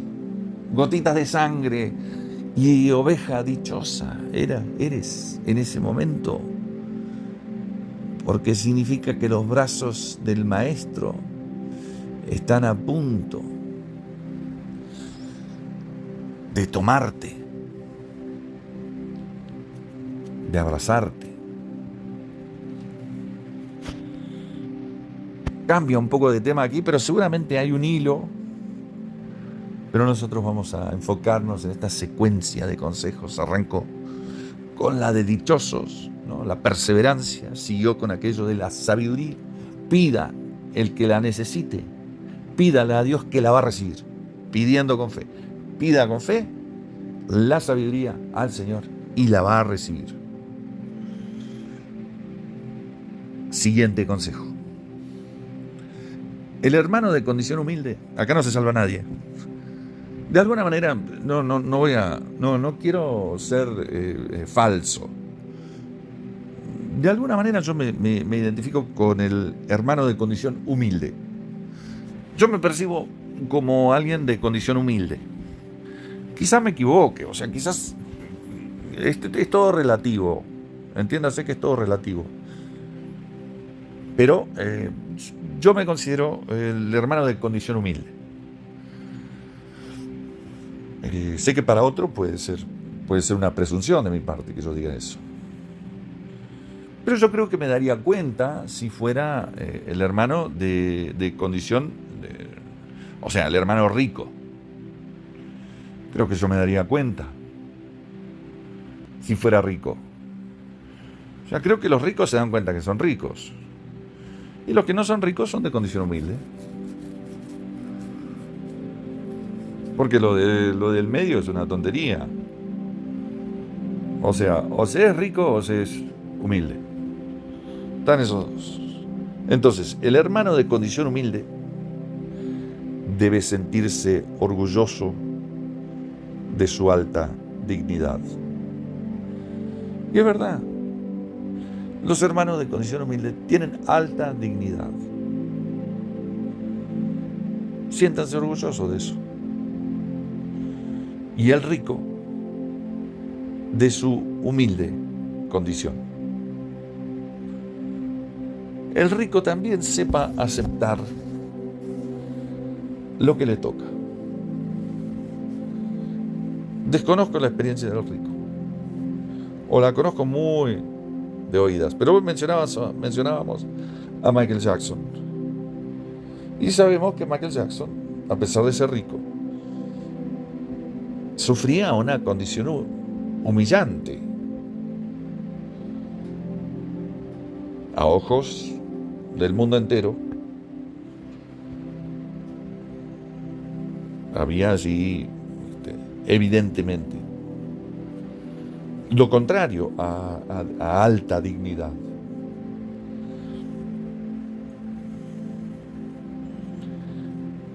Speaker 1: gotitas de sangre. Y oveja dichosa eres en ese momento, porque significa que los brazos del Maestro están a punto de tomarte, de abrazarte. Cambia un poco de tema aquí, pero seguramente hay un hilo. Pero nosotros vamos a enfocarnos en esta secuencia de consejos. Arrancó con la de dichosos, ¿no? La perseverancia, siguió con aquello de la sabiduría. Pida el que la necesite, pídale a Dios que la va a recibir, pidiendo con fe. Pida con fe la sabiduría al Señor y la va a recibir. Siguiente consejo. El hermano de condición humilde, acá no se salva nadie. De alguna manera, no quiero ser falso. De alguna manera yo me identifico con el hermano de condición humilde. Yo me percibo como alguien de condición humilde. Quizás me equivoque, o sea, quizás es todo relativo. Entiéndase que es todo relativo. Pero yo me considero el hermano de condición humilde. Sé que para otro puede ser una presunción de mi parte que yo diga eso. Pero yo creo que me daría cuenta si fuera el hermano de condición, o sea, el hermano rico. Creo que yo me daría cuenta si fuera rico. O sea, creo que los ricos se dan cuenta que son ricos. Y los que no son ricos son de condición humilde. Porque lo del medio es una tontería. O sea, o se es rico o se es humilde. Están esos dos. Entonces, el hermano de condición humilde debe sentirse orgulloso de su alta dignidad. Y es verdad. Los hermanos de condición humilde tienen alta dignidad. Siéntanse orgullosos de eso. Y el rico de su humilde condición. El rico también sepa aceptar lo que le toca. Desconozco la experiencia del rico, o la conozco muy de oídas, pero hoy mencionábamos a Michael Jackson. Y sabemos que Michael Jackson, a pesar de ser rico, sufría una condición humillante a ojos del mundo entero. Había allí, evidentemente, lo contrario a alta dignidad.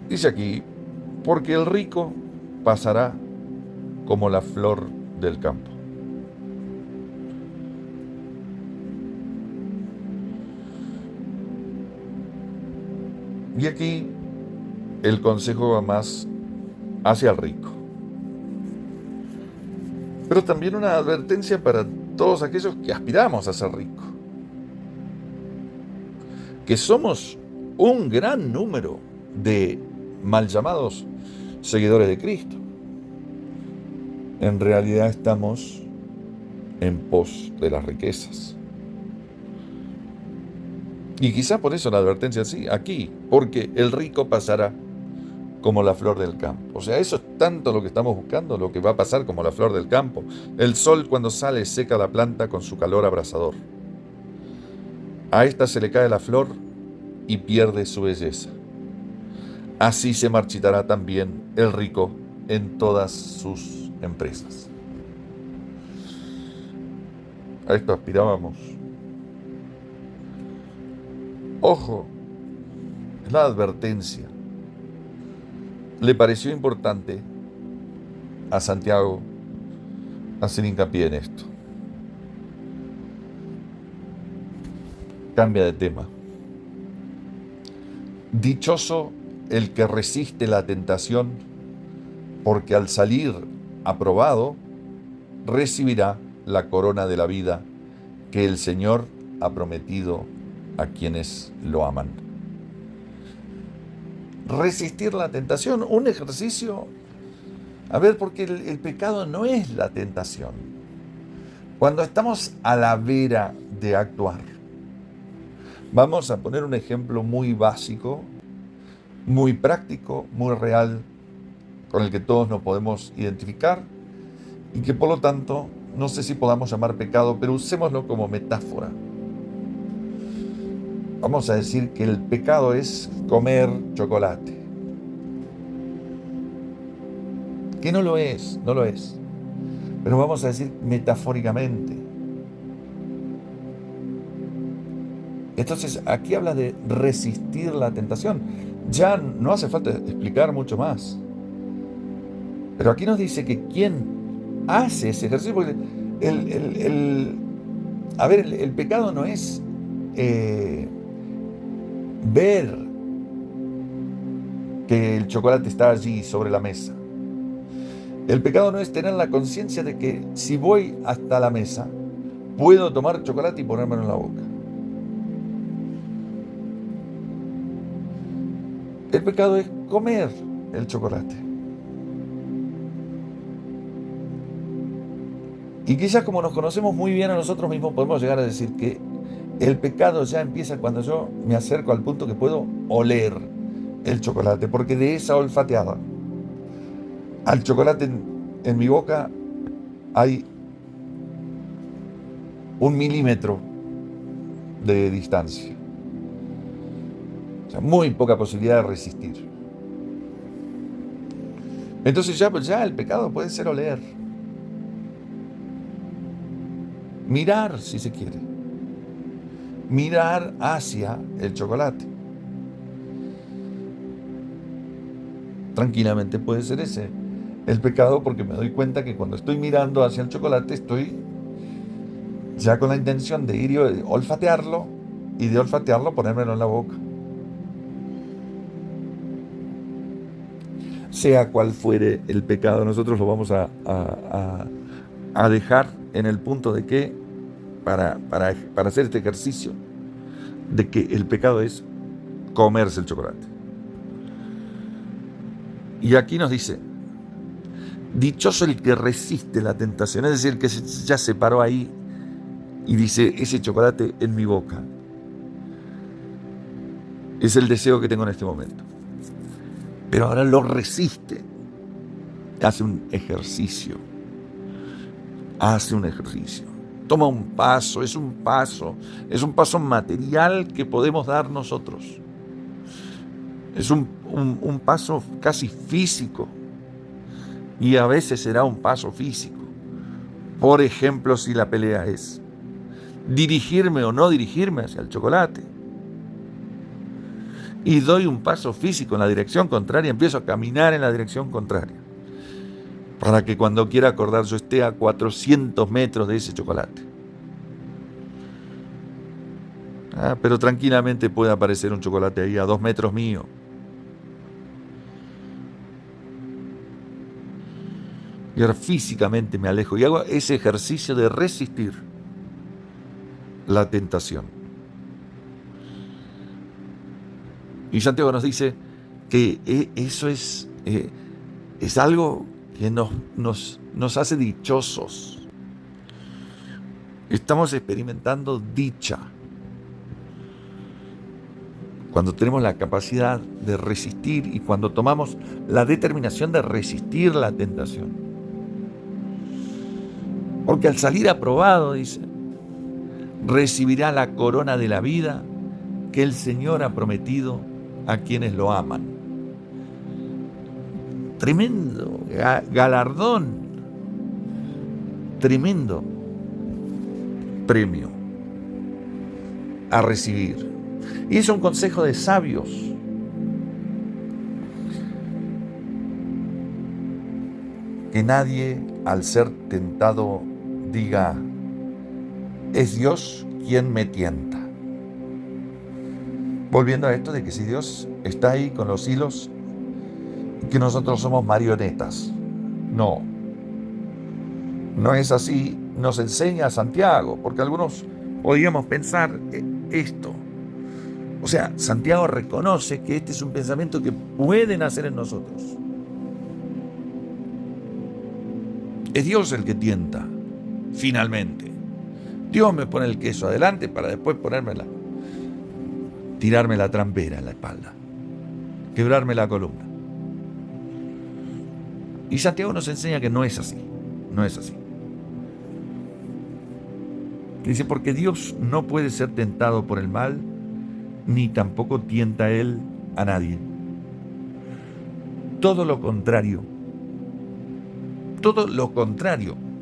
Speaker 1: Dice aquí, porque el rico pasará como la flor del campo. Y aquí el consejo va más hacia el rico. Pero también una advertencia para todos aquellos que aspiramos a ser ricos. Que somos un gran número de mal llamados seguidores de Cristo. En realidad estamos en pos de las riquezas. Y quizá por eso la advertencia sí, aquí, porque el rico pasará como la flor del campo. O sea, eso es tanto lo que estamos buscando, lo que va a pasar como la flor del campo. El sol cuando sale seca la planta con su calor abrasador. A esta se le cae la flor y pierde su belleza. Así se marchitará también el rico en todas sus empresas. A esto aspirábamos. Ojo, es la advertencia. Le pareció importante a Santiago hacer hincapié en esto. Cambia de tema. Dichoso el que resiste la tentación, porque al salir aprobado, recibirá la corona de la vida que el Señor ha prometido a quienes lo aman. Resistir la tentación, un ejercicio. A ver, porque el pecado no es la tentación. Cuando estamos a la vera de actuar, vamos a poner un ejemplo muy básico, muy práctico, muy real, con el que todos nos podemos identificar y que por lo tanto, no sé si podamos llamar pecado, pero usémoslo como metáfora. Vamos a decir que el pecado es comer chocolate. Que no lo es, no lo es. Pero vamos a decir metafóricamente. Entonces, aquí habla de resistir la tentación. Ya no hace falta explicar mucho más. Pero aquí nos dice que quien hace ese ejercicio, porque el pecado no es ver que el chocolate está allí sobre la mesa. El pecado no es tener la conciencia de que si voy hasta la mesa, puedo tomar chocolate y ponérmelo en la boca. El pecado es comer el chocolate. Y quizás como nos conocemos muy bien a nosotros mismos, podemos llegar a decir que el pecado ya empieza cuando yo me acerco al punto que puedo oler el chocolate, porque de esa olfateada al chocolate en mi boca hay 1 milímetro de distancia. O sea, muy poca posibilidad de resistir. Entonces ya el pecado puede ser oler. Mirar, si se quiere. Mirar hacia el chocolate. Tranquilamente puede ser ese el pecado, porque me doy cuenta que cuando estoy mirando hacia el chocolate estoy ya con la intención de ir y olfatearlo, y de olfatearlo ponérmelo en la boca. Sea cual fuere el pecado, nosotros lo vamos a dejar en el punto de que, para hacer este ejercicio, de que el pecado es comerse el chocolate. Y aquí nos dice, dichoso el que resiste la tentación, es decir, el que ya se paró ahí y dice, ese chocolate en mi boca es el deseo que tengo en este momento. Pero ahora lo resiste. Hace un ejercicio. Toma un paso, es un paso material que podemos dar nosotros. Es un paso casi físico. Y a veces será un paso físico. Por ejemplo, si la pelea es dirigirme o no dirigirme hacia el chocolate. Y doy un paso físico en la dirección contraria, empiezo a caminar en la dirección contraria. Para que cuando quiera acordar yo esté a 400 metros de ese chocolate. Pero tranquilamente puede aparecer un chocolate ahí a 2 metros mío. Y ahora físicamente me alejo y hago ese ejercicio de resistir la tentación. Y Santiago nos dice que eso es algo que nos hace dichosos. Estamos experimentando dicha cuando tenemos la capacidad de resistir y cuando tomamos la determinación de resistir la tentación. Porque al salir aprobado, dice, recibirá la corona de la vida que el Señor ha prometido a quienes lo aman. Tremendo galardón, tremendo premio a recibir. Y es un consejo de sabios. Que nadie, al ser tentado, diga, es Dios quien me tienta. Volviendo a esto de que si Dios está ahí con los hilos, que nosotros somos marionetas. No es así, nos enseña Santiago, porque algunos podríamos pensar esto. O sea, Santiago reconoce que este es un pensamiento que puede nacer en nosotros. Es Dios el que tienta, finalmente. Dios me pone el queso adelante para después tirarme la trampera en la espalda, quebrarme la columna. Y Santiago nos enseña que no es así. Dice, porque Dios no puede ser tentado por el mal, ni tampoco tienta Él a nadie. Todo lo contrario.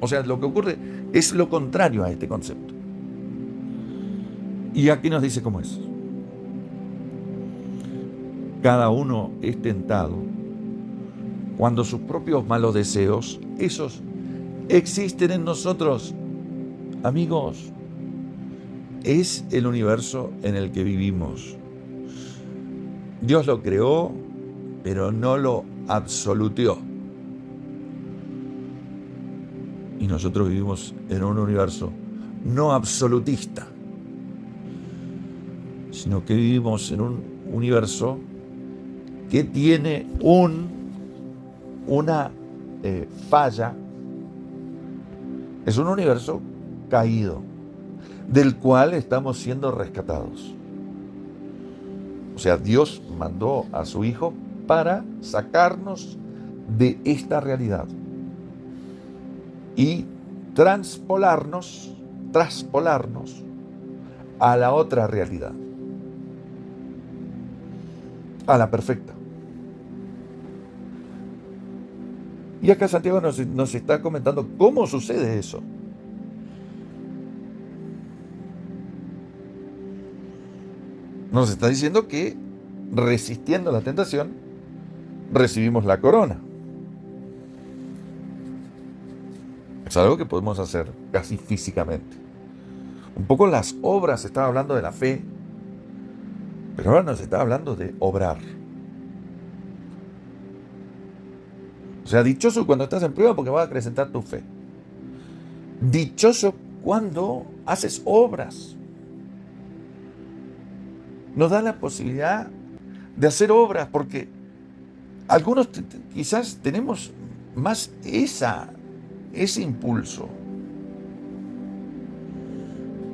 Speaker 1: O sea, lo que ocurre es lo contrario a este concepto. Y aquí nos dice cómo es. Cada uno es tentado cuando sus propios malos deseos, esos existen en nosotros. Amigos, es el universo en el que vivimos. Dios lo creó, pero no lo absolutió. Y nosotros vivimos en un universo no absolutista, sino que vivimos en un universo que tiene una falla. Es un universo caído, del cual estamos siendo rescatados. O sea, Dios mandó a su Hijo para sacarnos de esta realidad y traspolarnos a la otra realidad, a la perfecta. Y acá Santiago nos está comentando cómo sucede eso. Nos está diciendo que resistiendo la tentación recibimos la corona. Es algo que podemos hacer casi físicamente. Un poco las obras, estaba hablando de la fe, pero ahora nos está hablando de obrar. O sea, dichoso cuando estás en prueba porque va a acrecentar tu fe. Dichoso cuando haces obras. Nos da la posibilidad de hacer obras porque algunos quizás tenemos más ese impulso.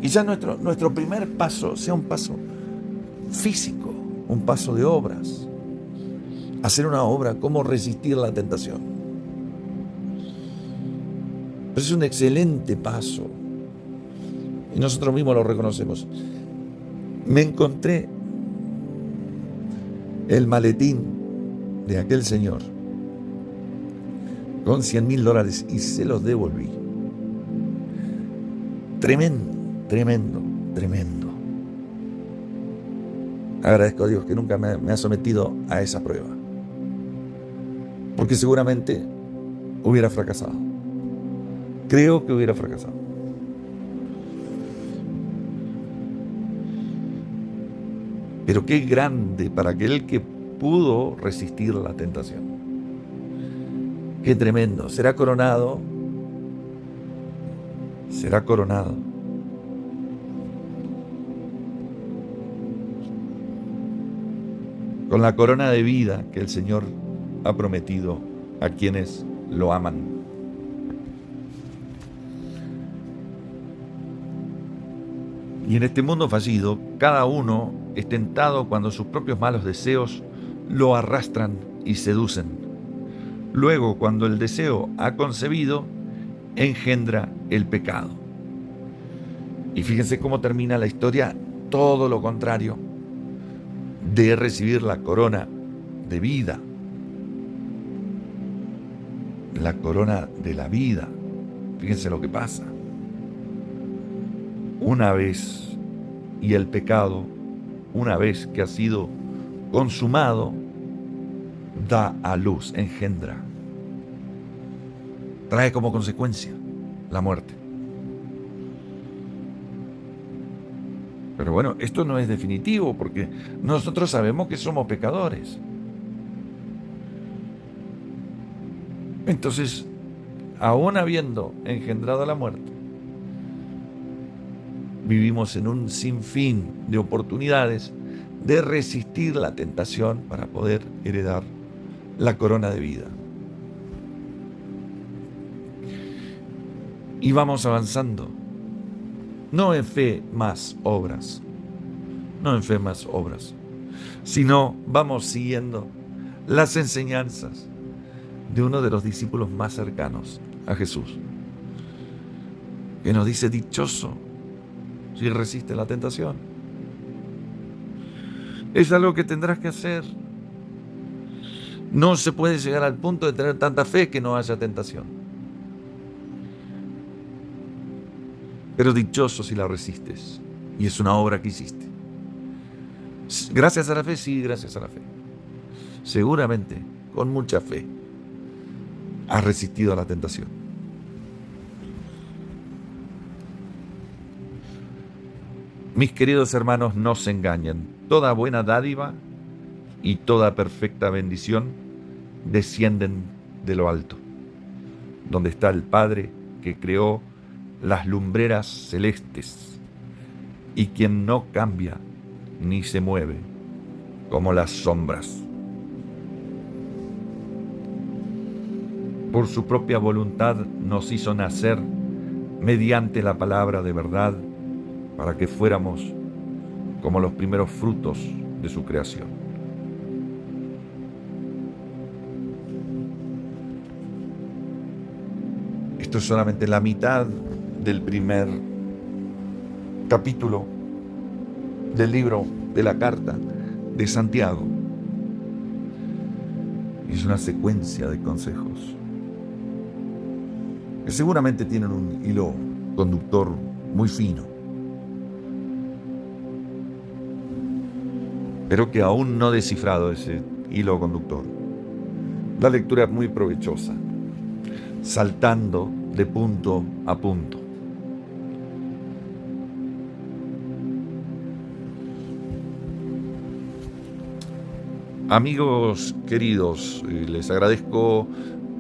Speaker 1: Quizás nuestro primer paso sea un paso físico, un paso de obras. Hacer una obra, cómo resistir la tentación. Pero es un excelente paso. Y nosotros mismos lo reconocemos. Me encontré el maletín de aquel señor con $100,000 y se los devolví. Tremendo, tremendo, tremendo. Agradezco a Dios que nunca me ha sometido a esa prueba, porque seguramente hubiera fracasado. Creo que hubiera fracasado. Pero qué grande para aquel que pudo resistir la tentación. Qué tremendo. Será coronado. Será coronado. Con la corona de vida que el Señor ha prometido a quienes lo aman. Y en este mundo fallido, cada uno es tentado cuando sus propios malos deseos lo arrastran y seducen. Luego, cuando el deseo ha concebido, engendra el pecado. Y fíjense cómo termina la historia, todo lo contrario de recibir la corona de vida. La corona de la vida. Fíjense lo que pasa. Una vez, y el pecado, una vez que ha sido consumado, da a luz, engendra. Trae como consecuencia la muerte. Pero bueno, esto no es definitivo porque nosotros sabemos que somos pecadores. Entonces, aún habiendo engendrado la muerte, vivimos en un sinfín de oportunidades de resistir la tentación para poder heredar la corona de vida. Y vamos avanzando. No en fe más obras, no en fe más obras, sino vamos siguiendo las enseñanzas de uno de los discípulos más cercanos a Jesús, que nos dice: dichoso si resiste la tentación. Es algo que tendrás que hacer. No se puede llegar al punto de tener tanta fe que no haya tentación. Pero dichoso si la resistes. Y es una obra que hiciste. Gracias a la fe, sí, gracias a la fe. Seguramente, con mucha fe, has resistido a la tentación. Mis queridos hermanos, no se engañen. Toda buena dádiva y toda perfecta bendición descienden de lo alto, donde está el Padre que creó las lumbreras celestes y quien no cambia ni se mueve como las sombras. Por su propia voluntad nos hizo nacer mediante la palabra de verdad para que fuéramos como los primeros frutos de su creación. Esto es solamente la mitad del primer capítulo del libro de la carta de Santiago. Es una secuencia de consejos que seguramente tienen un hilo conductor muy fino, pero que aún no he descifrado ese hilo conductor. La lectura es muy provechosa, saltando de punto a punto. Amigos queridos, les agradezco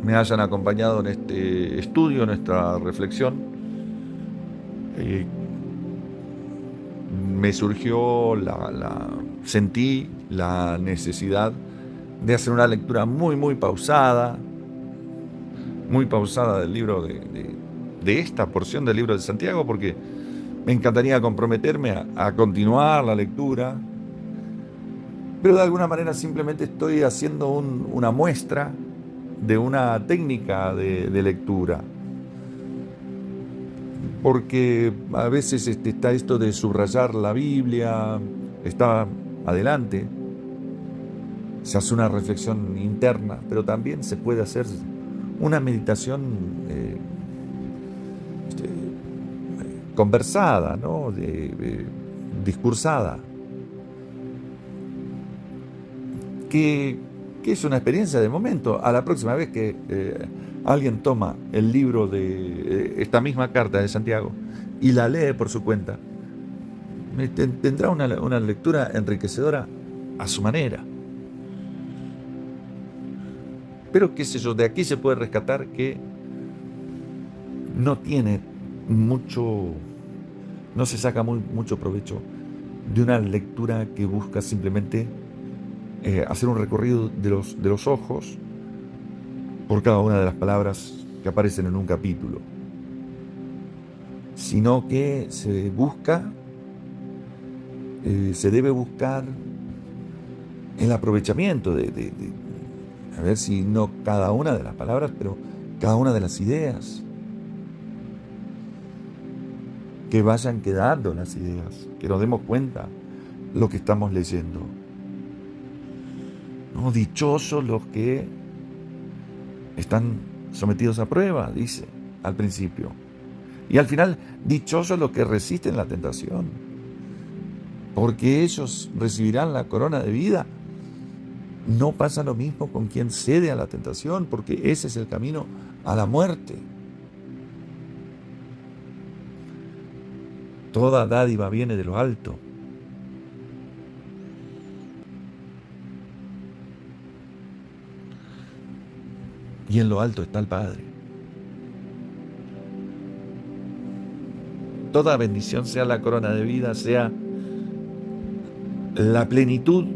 Speaker 1: me hayan acompañado en este estudio, en esta reflexión. Me surgió sentí la necesidad de hacer una lectura muy pausada del libro de esta porción del libro de Santiago, porque me encantaría comprometerme a continuar la lectura, pero de alguna manera simplemente estoy haciendo una muestra de una técnica de lectura, porque a veces está esto de subrayar la Biblia, está adelante, se hace una reflexión interna, pero también se puede hacer una meditación conversada, ¿no? Discursada, que es una experiencia de momento. A la próxima vez que alguien toma el libro de esta misma carta de Santiago y la lee por su cuenta, tendrá una lectura enriquecedora a su manera. Pero qué sé yo, de aquí se puede rescatar que no tiene mucho, no se saca mucho provecho de una lectura que busca simplemente hacer un recorrido de los ojos por cada una de las palabras que aparecen en un capítulo, sino que se debe buscar el aprovechamiento a ver si no cada una de las palabras, pero cada una de las ideas, que vayan quedando las ideas, que nos demos cuenta lo que estamos leyendo. No, dichosos los que están sometidos a prueba, dice al principio. Y al final, dichosos los que resisten la tentación, porque ellos recibirán la corona de vida. No pasa lo mismo con quien cede a la tentación, porque ese es el camino a la muerte. Toda dádiva viene de lo alto. Y en lo alto está el Padre. Toda bendición, sea la corona de vida, sea la plenitud,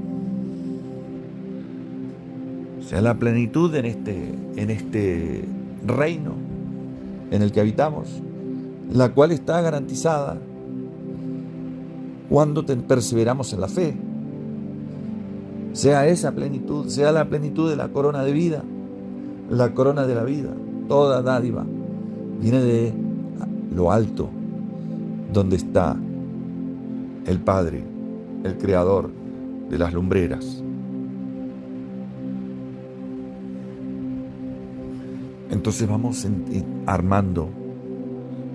Speaker 1: en este reino en el que habitamos, la cual está garantizada cuando perseveramos en la fe. Sea esa plenitud, sea la plenitud de la corona de vida, la corona de la vida. Toda dádiva viene de lo alto, donde está el Padre, el Creador de las lumbreras. Entonces vamos armando,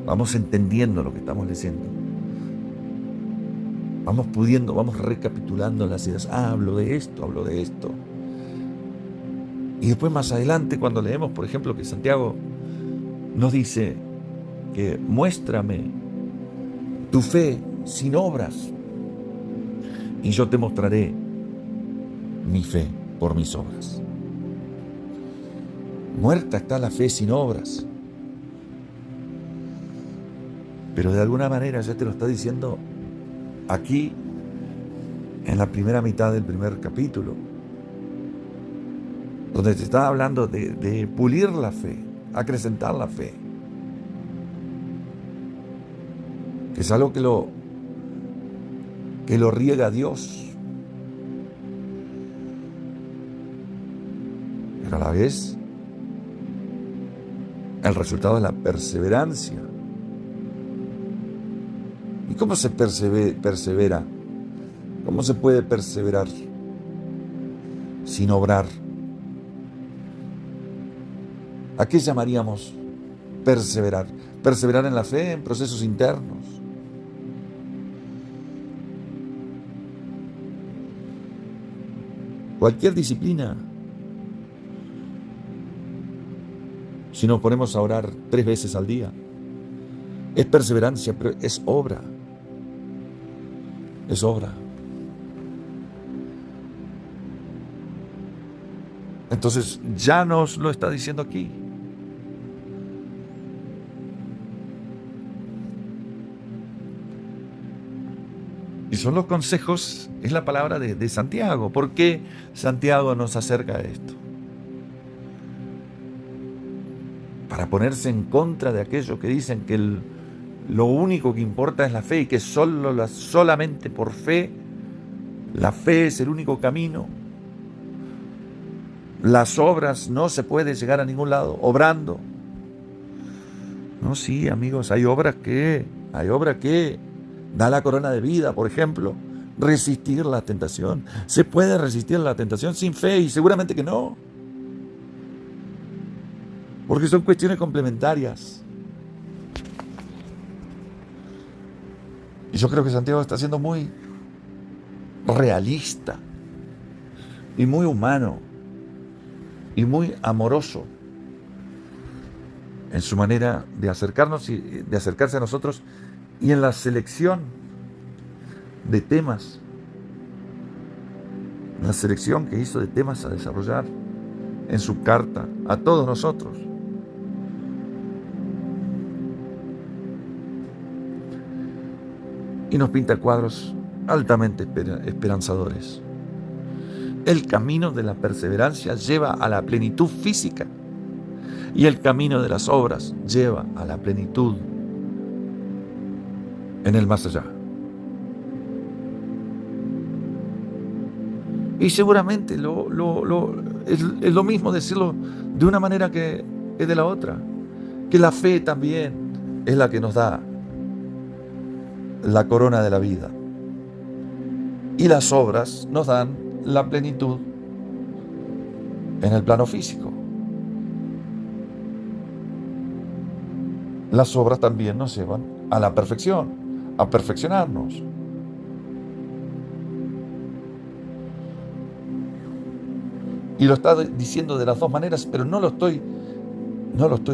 Speaker 1: vamos entendiendo lo que estamos leyendo. Vamos recapitulando las ideas. Hablo de esto. Y después más adelante, cuando leemos, por ejemplo, que Santiago nos dice que muéstrame tu fe sin obras y yo te mostraré mi fe por mis obras. Muerta está la fe sin obras. Pero de alguna manera ya te lo está diciendo aquí, en la primera mitad del primer capítulo, donde te está hablando de pulir la fe, acrecentar la fe, que es algo que lo riega Dios, pero a la vez el resultado es la perseverancia. ¿Y cómo se persevera? ¿Cómo se puede perseverar sin obrar? ¿A qué llamaríamos perseverar? Perseverar en la fe, en procesos internos. Cualquier disciplina. Si nos ponemos a orar 3 veces al día, es perseverancia, pero es obra. Es obra. Entonces ya nos lo está diciendo aquí. Y son los consejos, es la palabra de Santiago. ¿Por qué Santiago nos acerca a esto? Para ponerse en contra de aquellos que dicen que lo único que importa es la fe y que solamente por fe, la fe es el único camino. Las obras no se puede llegar a ningún lado obrando. No, sí, amigos, hay obras que da la corona de vida, por ejemplo, resistir la tentación. ¿Se puede resistir la tentación sin fe? Y seguramente que no. Porque son cuestiones complementarias. Y yo creo que Santiago está siendo muy realista y muy humano y muy amoroso en su manera de acercarnos y de acercarse a nosotros y en la selección de temas, la selección que hizo de temas a desarrollar en su carta a todos nosotros. Y nos pinta cuadros altamente esperanzadores. El camino de la perseverancia lleva a la plenitud física y el camino de las obras lleva a la plenitud en el más allá. Y seguramente es lo mismo decirlo de una manera que es de la otra, que la fe también es la que nos da la corona de la vida y las obras nos dan la plenitud en el plano físico. Las obras también nos llevan a la perfección, a perfeccionarnos. Y lo está diciendo de las dos maneras, pero no lo estoy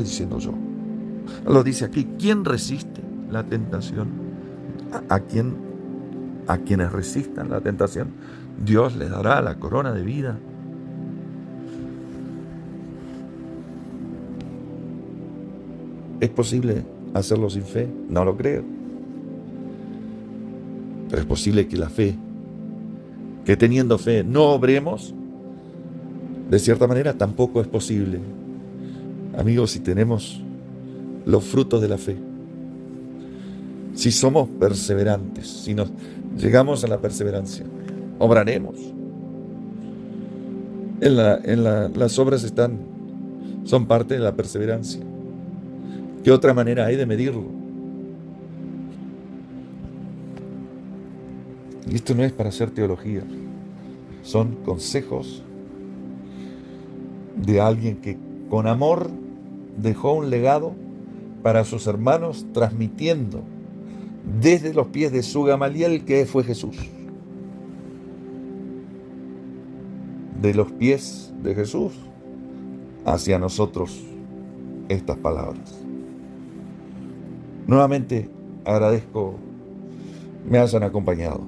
Speaker 1: diciendo yo. Lo dice aquí, ¿quién resiste la tentación? A quienes resistan la tentación, Dios les dará la corona de vida. ¿Es posible hacerlo sin fe? No lo creo. Pero es posible que la fe, que teniendo fe no obremos, de cierta manera tampoco es posible. Amigos, si tenemos los frutos de la fe, si somos perseverantes, si nos llegamos a la perseverancia, obraremos. Las obras son parte de la perseverancia. ¿Qué otra manera hay de medirlo? Y esto no es para hacer teología, son consejos de alguien que con amor dejó un legado para sus hermanos, transmitiendo desde los pies de su Gamaliel, que fue Jesús. De los pies de Jesús hacia nosotros estas palabras. Nuevamente agradezco me hayan acompañado.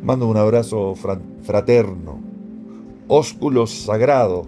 Speaker 1: Mando un abrazo fraterno, ósculo sagrado